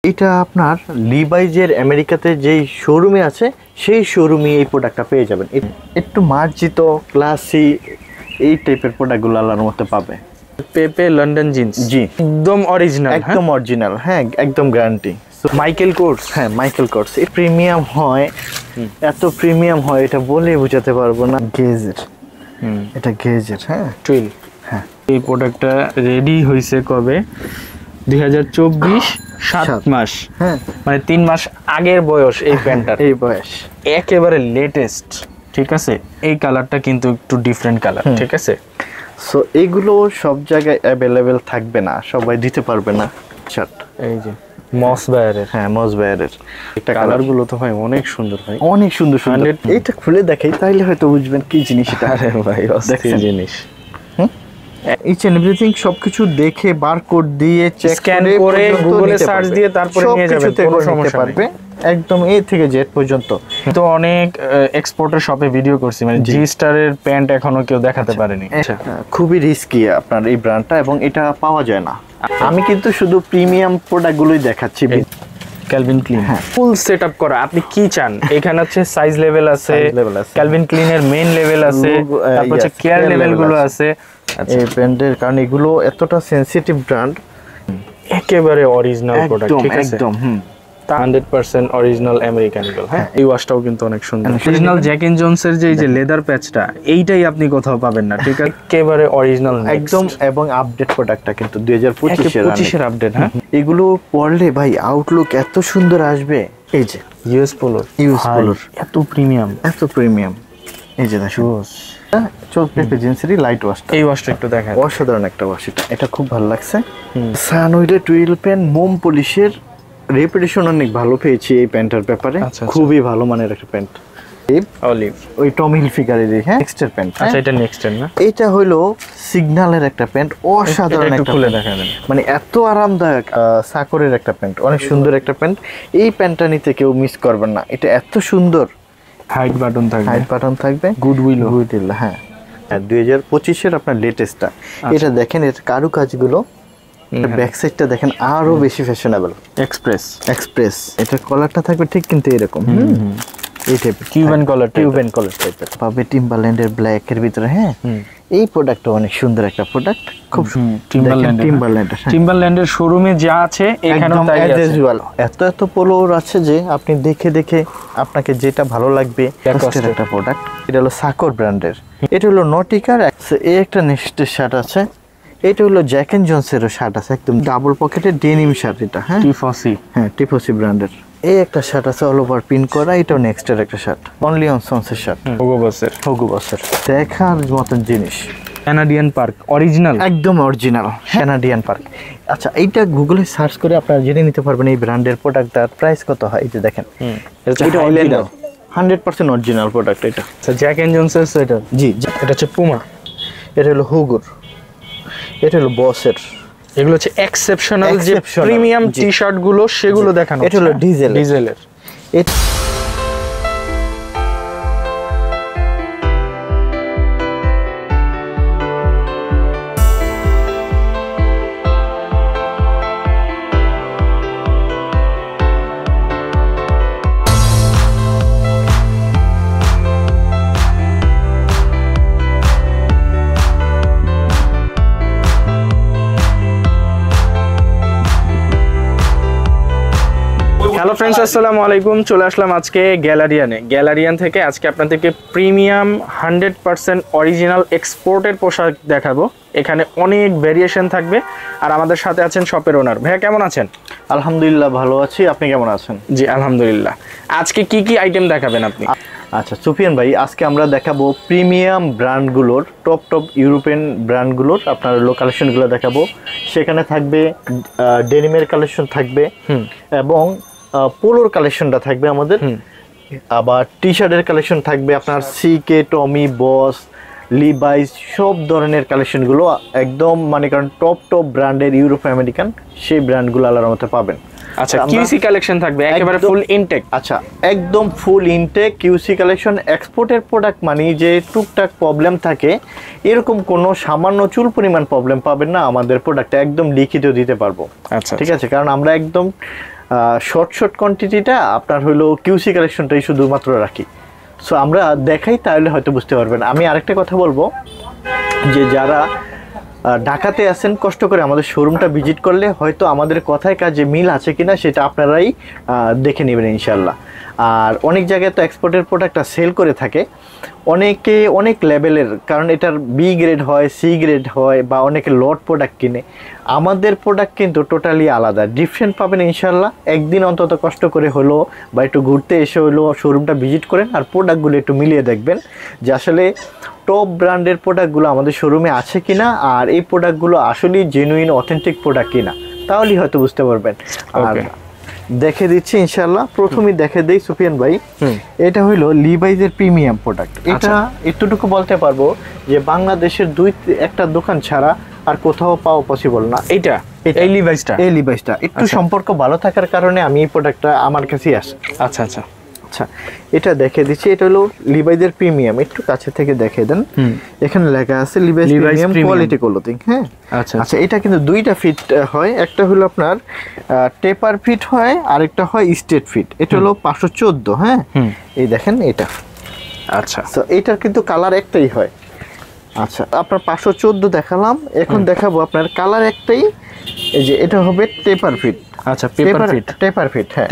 এটা আপনার লিভাইজের আমেরিকাতে যেই শোরুমে আছে সেই শোরুমে এই প্রোডাক্টটা পেয়ে যাবেন। একটু মার্জিত ক্লাসি এই টাইপের প্রোডাক্টগুলো আল্লাহর মধ্যে পাবে। পেপে লন্ডন জিন্স, জি একদম অরিজিনাল, একদম অরিজিনাল, হ্যাঁ একদম গ্যারান্টি। মাইকেল কোর্স, হ্যাঁ মাইকেল কোর্স। এই প্রিমিয়াম হয়, এত প্রিমিয়াম হয় এটা বলে বোঝাতে পারবো না। গেজের, এটা গেজের, হ্যাঁ টুইল। হ্যাঁ এই প্রোডাক্টটা রেডি হয়েছে কবে? 2024 7 মাস, হ্যাঁ মানে 3 মাস আগের বয়স এই প্যান্টটার। এই বয়স একেবারে লেটেস্ট, ঠিক আছে। এই কালারটা কিন্তু একটু ডিফারেন্ট কালার, ঠিক আছে। সো এইগুলো সব জায়গায় অ্যাভেলেবেল থাকবে না, সবাই দিতে পারবে না। শার্ট এই যে মস বায়ারের, হ্যাঁ মস বায়ারের এটা কালার গুলো তো ভাই অনেক সুন্দর, ভাই অনেক সুন্দর সুন্দর। এইটা খুলে দেখাই তাইলে হয়তো বুঝবেন কি জিনিস এটা। আরে ভাই অস্থির জিনিস। ইচ এন্ড এভরিথিং সবকিছু দেখে বারকোড দিয়ে চেক স্ক্যান করে গুগলে সার্চ দিয়ে তারপরে নিয়ে যাবেন, কোনো সমস্যা পারবে একদম এ থেকে জেড পর্যন্ত। তো অনেক এক্সপোর্টের শপে ভিডিও করছি, মানে জি স্টারের প্যান্ট এখনো কেউ দেখাতে পারেনি। খুবই রিস্কি আপনার এই ব্র্যান্ডটা এবং এটা পাওয়া যায় না। আমি কিন্তু শুধু প্রিমিয়াম প্রোডাক্টগুলোই দেখাচ্ছি। ক্যালভিন ক্লিন ফুল সেটআপ করা, আপনি কি চান? এখানে হচ্ছে সাইজ লেভেল আছে, ক্যালভিন ক্লিনের মেইন লেভেল আছে, তারপর হচ্ছে কেয়ার লেভেল গুলো আছে। এই ব্র্যান্ডের কারণ এগুলো এতটা সেনসিটিভ ব্র্যান্ড, একেবারে অরিজিনাল প্রোডাক্ট, ঠিক আছে একদম 100% অরিজিনাল আমেরিকান ইগল। হ্যাঁ এই ওয়াশটাও কিন্তু অনেক সুন্দর। অরিজিনাল জ্যাক এন্ড জোনসের যে লেদার প্যাচটা, এইটাই আপনি কোথাও পাবেন না, ঠিক আছে। একেবারে অরিজিনাল একদম, এবং আপডেট প্রোডাক্টটা কিন্তু 2025 এর আপডেট। হ্যাঁ এগুলো পরলে ভাই আউটলুক এত সুন্দর আসবে। এই যে ইউএস পোলোর, এত প্রিমিয়াম, এত প্রিমিয়াম। এই যে দেখুন পেপে জিন্সেরই লাইট ওয়াশটা, এই ওয়াশটা একটু দেখায়, অসাধারণ একটা ওয়াশ। এটা খুব ভালো লাগছে। সানউইডের টুইল পেন মোম পলিশের রেপুটেশন অনেক ভালো পেয়েছি এই প্যান্টের ব্যাপারে। খুবই ভালো মানের একটা প্যান্ট। অলিভ ওই টম হিলফিগারের, হ্যাঁ নেক্সটের প্যান্ট। আচ্ছা এটা নেক্সটের না, এটা হলো সিগন্যালের একটা প্যান্ট, অসাধারণ একটা খুলে দেখা দেন, মানে এত আরামদায়ক। সাকরের একটা প্যান্ট, অনেক সুন্দর একটা প্যান্ট। এই প্যান্টটা নিতে কেউ মিস করবেন না, এটা এত সুন্দর। হাইট বাটন থাকবে, হাইট বাটন থাকবে, গুডউইল, হ্যাঁ 2025 এর আপনার লেটেস্টটা। এটা দেখেন, এর কারুকাজগুলো, ব্যাক সাইডটা দেখেন আরো বেশি ফ্যাশনেবল। এক্সপ্রেস এটা কলারটা থাকবে ঠিক কিন্তু এরকম, এই টাইপের কিউবান কলার টাইপের পাবে। টিম্বারল্যান্ডের ব্ল্যাক এর ভিতরে, হ্যাঁ এই প্রোডাক্টটা অনেক সুন্দর একটা প্রোডাক্ট, খুব টিম্বারল্যান্ডের শোরুমে যা আছে এখানেও তাই আছে। এত পোলোর আছে যে আপনি দেখে দেখে আপনাকে যেটা ভালো লাগবে একটা প্রোডাক্ট। এটা হলো সাকর ব্র্যান্ডের, এটা হলো নটিকার। এই একটা নেক্সটের শার্ট আছে, এটা হলো জ্যাক এন্ড জোনসেরও শার্ট আছে, একদম ডাবল পকেটের ডেনিম শার্ট এটা। হ্যাঁ টিফসি ব্র্যান্ডের এই একটা শার্ট আছে অল ওভার পিন করা, এটাও নেক্সটের একটা শার্ট, অনলি অন সন্সের শার্ট, হোগো বসের দেখার মতন জিনিস। ক্যানাডিয়ান পার্ক অরিজিনাল, একদম অরিজিনাল ক্যানাডিয়ান পার্ক। আচ্ছা এইটা গুগলে সার্চ করে আপনারা জেনে নিতে পারবেন এই ব্র্যান্ডের প্রোডাক্টটার প্রাইস কত হয়। এই যে দেখেন, এটা অরিজিনাল 100% অরিজিনাল প্রোডাক্ট এটা। আচ্ছা জ্যাক এন্ড জোনসের সোয়েটার, জি এটা হচ্ছে পুমা, এটা হলো হুগোর, এটা হলো বসের। এগুলো হচ্ছে এক্সেপশনাল যে প্রিমিয়াম টি শার্ট গুলো, সেগুলো দেখানো। এটা হলো ডিজেলের। হ্যালো ফ্রেন্ডস, আসসালামু আলাইকুম। চলে আসলাম আজকে গ্যালারিয়ান থেকে। আজকে আপনাদেরকে প্রিমিয়াম 100% অরিজিনাল এক্সপোর্টের পোশাক দেখাবো। এখানে অনেক ভেরিয়েশন থাকবে, আর আমাদের সাথে আছেন শপের ওনার। ভাইয়া কেমন আছেন? আলহামদুলিল্লাহ ভালো আছি, আপনি কেমন আছেন? জি আলহামদুলিল্লাহ। আজকে কি কি আইটেম দেখাবেন আপনি? আচ্ছা সুফিয়ান ভাই, আজকে আমরা দেখাবো প্রিমিয়াম ব্র্যান্ডগুলোর, টপ ইউরোপিয়ান ব্র্যান্ডগুলোর আপনার কালেকশনগুলো দেখাবো। সেখানে থাকবে ডেনিমের কালেকশন থাকবে, এবং পোলোর কালেকশনটা থাকবে আমাদের, আবার টি শার্টের কালেকশন থাকবে আপনার সিকে, টমি, বস, লিভাইস, সব ধরনের কালেকশনগুলো একদম মানে কারণ টপ ব্র্যান্ডের ইউরোপ আমেরিকান সেই ব্র্যান্ডগুলো আলাদার মধ্যে পাবেন। আচ্ছা কিউসি কালেকশন থাকবে একেবারে ফুল ইনটেক। আচ্ছা একদম ফুল ইনটেক কিউসি কালেকশন। এক্সপোর্টের প্রোডাক্ট মানে যে টুকটাক প্রবলেম থাকে, এরকম কোনো সামান্য চুল পরিমাণ প্রবলেম পাবেন না। আমাদের প্রোডাক্টটা একদম লিখিত দিতে পারবো। আচ্ছা ঠিক আছে, কারণ আমরা একদম শর্ট কোয়ান্টিটিটা আপনার হলো কিউসি কালেকশনটাই শুধুমাত্র রাখি। সো আমরা দেখাই, তাহলে হয়তো বুঝতে পারবেন। আমি আরেকটা কথা বলবো যে যারা ঢাকাতে আছেন, কষ্ট করে আমাদের শোরুমটা ভিজিট করলে হয়তো আমাদের কথায় কাজে মিল আছে কিনা সেটা আপনারাই দেখে নেবেন ইনশাল্লাহ। আর অনেক জায়গায় তো এক্সপোর্টের প্রোডাক্টটা সেল করে থাকে অনেকে অনেক লেভেলের, কারণ এটার বি গ্রেড হয়, সি গ্রেড হয়, বা অনেকে লট প্রোডাক্ট কিনে। আমাদের প্রোডাক্ট কিন্তু টোটালি আলাদা, ডিফারেন্ট পাবেন ইনশাল্লাহ। একদিন অন্তত কষ্ট করে হলো বা একটু ঘুরতে এসে হলো শোরুমটা ভিজিট করেন, আর প্রোডাক্টগুলো একটু মিলিয়ে দেখবেন যে আসলে টপ ব্র্যান্ডের প্রোডাক্টগুলো আমাদের শোরুমে আছে কিনা, আর এই প্রোডাক্টগুলো আসলেই জেনুইন অথেন্টিক প্রোডাক্ট কিনা, তাহলেই হয়তো বুঝতে পারবেন। আর দেখে দিচ্ছি ইনশাআল্লাহ। প্রথমেই দেখে দেই সুফিয়ান ভাই, এটা হইলো লিভাইজের প্রিমিয়াম প্রোডাক্ট। এটা এতটুকু বলতে পারবো যে বাংলাদেশের একটা দোকান ছাড়া আর কোথাও পাওয়া পসিবল না। এই লিভাইজটা একটু সম্পর্ক ভালো থাকার কারণে আমি এই প্রোডাক্টটা আমার কাছেই আসে। আচ্ছা আচ্ছা আচ্ছা, এটা দেখে দিচ্ছি। এটা হলো লিভাইজের প্রিমিয়াম, একটু কাছে থেকে দেখে দেন। এখানে লেখা আছে লিভাইজ প্রিমিয়াম কোয়ালিটি ক্লোথিং। হ্যাঁ আচ্ছা আচ্ছা, এটা কিন্তু দুইটা ফিট হয়, একটা হলো আপনার টেপার ফিট হয়, আরেকটা হয় স্ট্রেট ফিট। এটা হলো 514। হ্যাঁ, এই দেখেন এটা। আচ্ছা, তো এটার কিন্তু কালার একটাই হয়। আচ্ছা, আপনার 514 দেখালাম, এখন দেখাবো আপনার কালার একটাই। এই যে এটা হবে টেপার ফিট। আচ্ছা, টেপার ফিট। হ্যাঁ,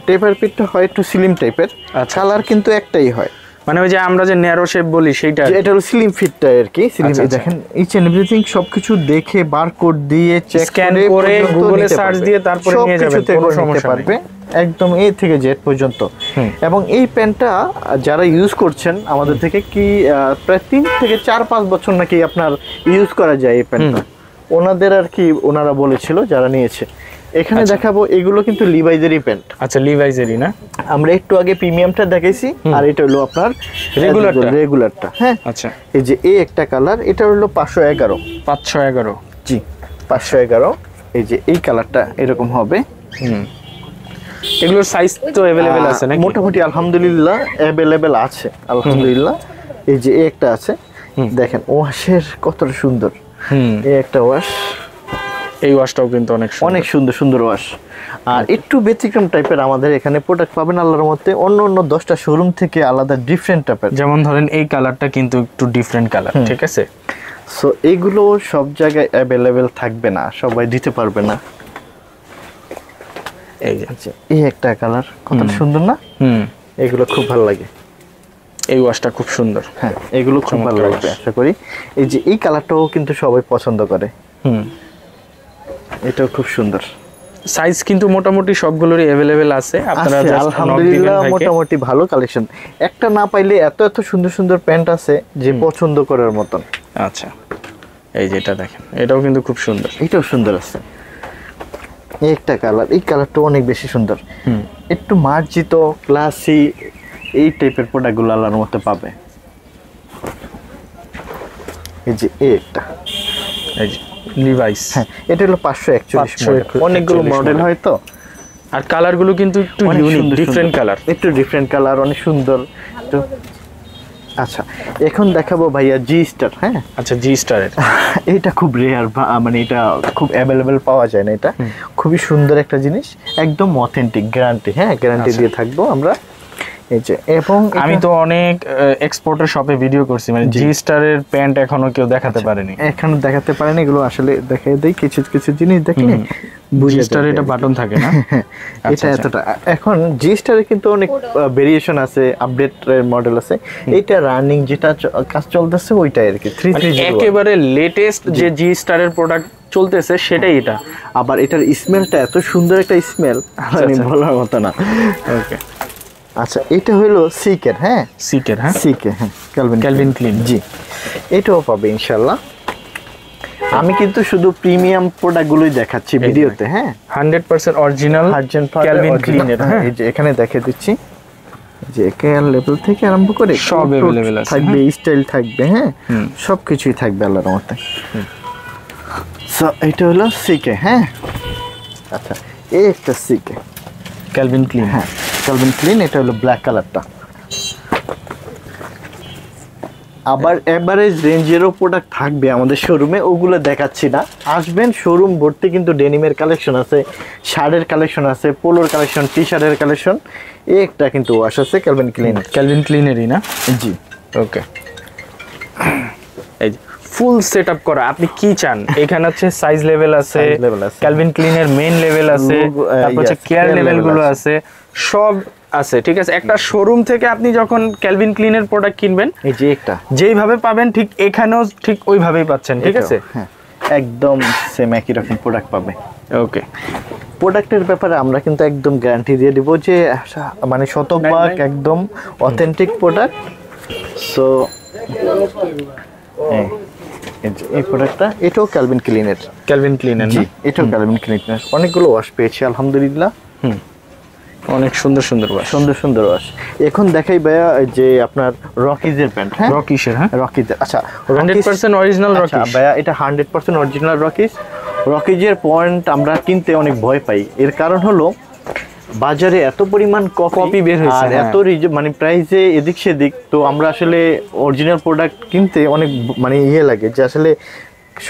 টেপার ফিটটা হয় একটু স্লিম টাইপের, কালার কিন্তু একটাই হয়। মানে ওই যে আমরা যে ন্যারো শেপ বলি সেইটা, এটা হলো স্লিম ফিটটা আর কি। স্লিম, দেখেন ইচ এন্ড এভরিথিং সবকিছু দেখে বারকোড দিয়ে চেক করে গুগলে সার্চ দিয়ে তারপরে নিয়ে যাবেন, কোনো সমস্যা পারবে একদম এ থেকে জেড পর্যন্ত। এবং এই প্যান্টটা যারা ইউজ করছেন আমাদের থেকে কি প্রায় 3 থেকে 4-5 বছর নাকি আপনার ইউজ করা যায় এই প্যান্টটা, ওনাদের আর কি ওনারা বলেছিল যারা নিয়েছে। এখানে দেখাবো এগুলো কিন্তু লিভাইজেরই প্যান্ট। আচ্ছা, লিভাইজেরই না? আমরা একটু আগে প্রিমিয়ামটা দেখাইছি, আর এটা হলো আপনার রেগুলারটা। হ্যাঁ আচ্ছা, এই যে এই একটা কালার, এটা হলো 511। জি, 511। এই যে এই কালারটা এরকম হবে। এগুলোর সাইজ তো अवेलेबल আছে নাকি? মোটামুটি আলহামদুলিল্লাহ अवेलेबल আছে, আলহামদুলিল্লাহ। এই যে এই একটা আছে, দেখেন ওয়াশের কতটা সুন্দর। এই একটা ওয়াশ, এই ওয়াশটাও কিন্তু অনেক সুন্দর ওয়াশ। আর একটু ব্যতিক্রম টাইপের আমাদের এখানে প্রোডাক্ট পাবেন আল্লাহর মধ্যে, অন্য 10টা শোরুম থেকে আলাদা ডিফারেন্ট টাইপের। যেমন ধরেন এই কালারটা কিন্তু একটু ডিফারেন্ট কালার, ঠিক আছে? সো এইগুলো সব জায়গায় अवेलेबल থাকবে না, সবাই দিতে পারবে না। এই যে এই একটা কালার কতটা সুন্দর না? এগুলো খুব ভালো লাগে। এই ওয়াশটা খুব সুন্দর। হ্যাঁ, এগুলো খুব ভালো লাগবে আশা করি। এই যে এই কালারটাও কিন্তু সবাই পছন্দ করে। এটাও খুব সুন্দর। সাইজ কিন্তু মোটামুটি সবগুলোরই अवेलेबल আছে, আপনারা আলহামদুলিল্লাহ মোটামুটি ভালো কালেকশন। একটা না পাইলে এত সুন্দর প্যান্ট আছে যে পছন্দ করার মতন। আচ্ছা, এই যে এটা দেখেন, এটাও কিন্তু খুব সুন্দর। এটাও সুন্দর আছে। এই একটা কালার, এই কালারটা অনেক বেশি সুন্দর। একটু মার্জিত ক্লাসি এই টাইপের প্রোডাক্টগুলো আল্লাহর মধ্যে পাবে। এই যে এই একটা, এই যে লিভাইস। হ্যাঁ, এটা হলো 541 মডেল। অনেকগুলো মডেল হয় তো, আর কালারগুলো কিন্তু একটু ইউনিক, ডিফারেন্ট কালার, একটু ডিফারেন্ট কালার, অনেক সুন্দর। তো আচ্ছা, এখন দেখাবো ভাইয়া জি স্টার। হ্যাঁ আচ্ছা, জি স্টারের এটা খুব রেয়ার, মানে এটা খুব अवेलेबल পাওয়া যায় না। এটা খুবই সুন্দর একটা জিনিস, একদম অথেন্টিক, গ্যারান্টি। হ্যাঁ, গ্যারান্টি দিয়ে থাকবো আমরা। এই যে, এবং আমি তো অনেক এক্সপোর্টের শপে ভিডিও করছি, মানে জি স্টারের প্যান্ট এখনো কেউ দেখাতে পারেনি। এখনো দেখাতে পারেনি। এগুলো আসলে দেখাই দেই, কিছু জিনিস দেখলে জি স্টারে এটা বাটন থাকে না? এটা এতটা। এখন জি স্টারে কিন্তু অনেক ভেরিয়েশন আছে, আপডেটের মডেল আছে। এটা রানিং যেটা কাজ চলতেছে ওইটাই আর কি, 330 একেবারে লেটেস্ট যে জি স্টারের প্রোডাক্ট চলতেছে সেটাই এটা। আবার এটার স্মেলটা এত সুন্দর একটা স্মেল, মানে বলার মতো না। ওকে, আচ্ছা, এটা হলো সিকের। হ্যাঁ, সিকের। হ্যাঁ, সিকে। হ্যাঁ, ক্যালভিন ক্লিন। জি, এটাও পাবে ইনশাআল্লাহ। আমি কিন্তু শুধু প্রিমিয়াম প্রোডাক্টগুলোই দেখাচ্ছি ভিডিওতে। হ্যাঁ, 100% অরিজিনাল ক্যালভিন ক্লিনের। হ্যাঁ, এই যে এখানে দেখে দিচ্ছি যে কেয়ার লেভেল থেকে আরম্ভ করে সব अवेलेबल আছে, থাকবে, স্টাইল থাকবে। হ্যাঁ, সবকিছুই থাকবে আল্লাহর রহমতে। সো এটা হলো সিকে। হ্যাঁ, আচ্ছা, এই একটা সিকে ক্যালভিন ক্লিন। হ্যাঁ, ক্যালভিন ক্লিন। এটা হলো ব্ল্যাক কালারটা। আবার এভারেজ রেঞ্জেরও প্রোডাক্ট থাকবে আমাদের শোরুমে, ওগুলো দেখাচ্ছি না। আসবেন, শোরুম ভর্তি কিন্তু ডেনিমের কালেকশন আছে, শার্টের কালেকশন আছে, পোলোর কালেকশন, টি শার্টের কালেকশন। একটা কিন্তু ওয়াশ আছে ক্যালভিন ক্লিন, ক্যালভিন ক্লিনেরই না? জি ওকে, এই যে ফুল সেটআপ করা। আপনি কি চান? এখানে হচ্ছে সাইজ লেভেল আছে, Size level আছে। ক্যালভিন ক্লিনের মেইন লেভেল আছে, তারপর হচ্ছে yes, care care level level গুলো আছে, সব আছে। ঠিক আছে, একটা শোরুম থেকে আপনি যখন ক্যালভিন ক্লিনের প্রোডাক্ট কিনবেন, এই যে একটা যেইভাবে পাবেন ঠিক এখানেও ঠিক ওইভাবেই পাচ্ছেন। ঠিক আছে, হ্যাঁ, একদম সেম একই রকম প্রোডাক্ট পাবে। ওকে। প্রোডাক্টের ব্যাপারে আমরা কিন্তু একদম গ্যারান্টি দিয়ে দিব যে মানে শতভাগ একদম অথেন্টিক প্রোডাক্ট। সো এই প্রোডাক্টটা এটাও ক্যালভিন ক্লিনের, ক্যালভিন ক্লিনের জি এটাও ক্যালভিন ক্লিনের। অনেকগুলো ওয়াশ পেয়েছি আলহামদুলিল্লাহ। অনেক সুন্দর সুন্দর ওয়াশ, সুন্দর সুন্দর ওয়াশ। এখন দেখাই ভাইয়া যে আপনার রকিজের প্যান্ট। হ্যাঁ, রকিসের। হ্যাঁ, রকিজের। আচ্ছা, 100% অরিজিনাল আচ্ছা রকিস। ভাইয়া এটা 100% অরিজিনাল রকিজ। রকিজের পয়েন্ট আমরা কিনতে অনেক ভয় পাই, এর কারণ হলো বাজারে এত পরিমাণ কপি বের হয়েছে, আর এত মানে প্রাইসে এদিক সেদিক, তো আমরা আসলে অরিজিনাল প্রোডাক্ট কিনতে অনেক মানে ইয়ে লাগে যে আসলে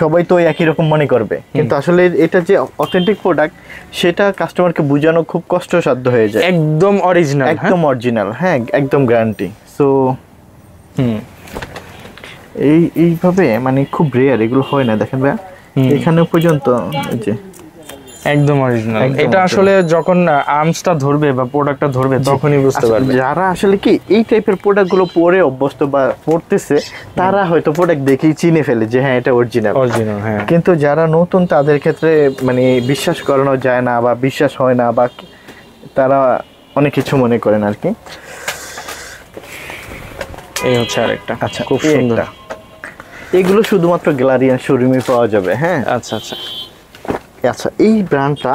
সবাই তো একই রকম মনে করবে, কিন্তু আসলে এটা যে অথেন্টিক প্রোডাক্ট সেটা কাস্টমারকে বোঝানো খুব কষ্টসাধ্য হয়ে যায়। একদম অরিজিনাল, একদম অরিজিনাল, হ্যাঁ একদম গ্যারান্টি। সো এইভাবে মানে খুব রেয়ার, এগুলো হয় না। দেখেন ভাইয়া এখানে পর্যন্ত এই যে একদম অরিজিনাল। একদম এটা আসলে যখন আর্মসটা ধরবে বা প্রোডাক্টটা ধরবে তখনই বুঝতে পারবে। যারা আসলে কি এই টাইপের প্রোডাক্টগুলো পরে অভ্যস্ত বা পড়তেছে, তারা হয়তো প্রোডাক্ট দেখেই চিনে ফেলে যে হ্যাঁ এটা অরিজিনাল। অরিজিনাল, হ্যাঁ। কিন্তু যারা নতুন তাদের ক্ষেত্রে মানে বিশ্বাস করানো যায় না বা বিশ্বাস হয় না, বা তারা অনেক কিছু মনে করেন আর কি। এই হচ্ছে আরেকটা। আচ্ছা, খুব সুন্দর। এগুলো শুধুমাত্র গ্যালারিয়ান শোরুমে পাওয়া যাবে। হ্যাঁ, আচ্ছা আচ্ছা আচ্ছা। এই ব্র্যান্ডটা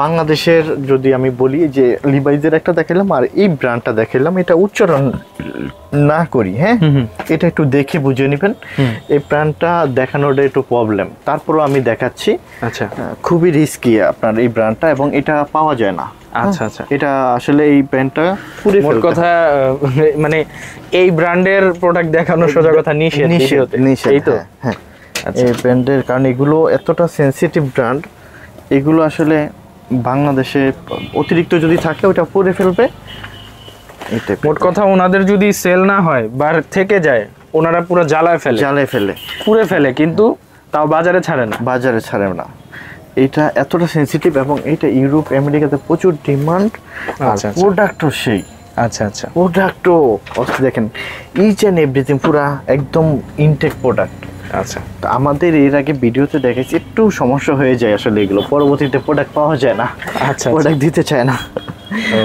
বাংলাদেশের যদি আমি বলি যে লিভাইজের একটা দেখালাম আর এই ব্র্যান্ডটা দেখালাম, এটা উচ্চারণ না করি, হ্যাঁ এটা একটু দেখে বুঝে নেবেন। এই ব্র্যান্ডটা দেখানোটা একটু প্রবলেম, তারপরও আমি দেখাচ্ছি। আচ্ছা, খুবই রিস্কি আপনার এই ব্র্যান্ডটা, এবং এটা পাওয়া যায় না। আচ্ছা আচ্ছা। এটা আসলে এই ব্র্যান্ডটা পুরো মোট কথা মানে এই ব্র্যান্ডের প্রোডাক্ট দেখানো সোজা কথা নিষেধ, এই তো। হ্যাঁ, এই ব্র্যান্ডের কারণ এগুলো এতটা সেনসিটিভ ব্র্যান্ড, এগুলো আসলে বাংলাদেশে অতিরিক্ত যদি থাকে ওটা পরে ফেলবে। মোট কথা ওনাদের যদি সেল না হয় বা থেকে যায়, ওনারা পুরো জ্বালায় ফেলে পুড়ে ফেলে, কিন্তু তাও বাজারে ছাড়ে না। বাজারে ছাড়ে না। এটা এতটা সেনসিটিভ, এবং এটা ইউরোপ আমেরিকাতে প্রচুর ডিমান্ড। আচ্ছা, প্রোডাক্টও সেই। আচ্ছা আচ্ছা। প্রোডাক্টও দেখেন ইচ অ্যান্ড এভরিথিং পুরা একদম ইনটেক প্রোডাক্ট। আচ্ছা, তো আমাদের এর আগে ভিডিওতে দেখেছি একটু সমস্যা হয়ে যায় আসলে, এগুলো পরবর্তীতে প্রোডাক্ট পাওয়া যায় না। আচ্ছা, প্রোডাক্ট দিতে চায় না।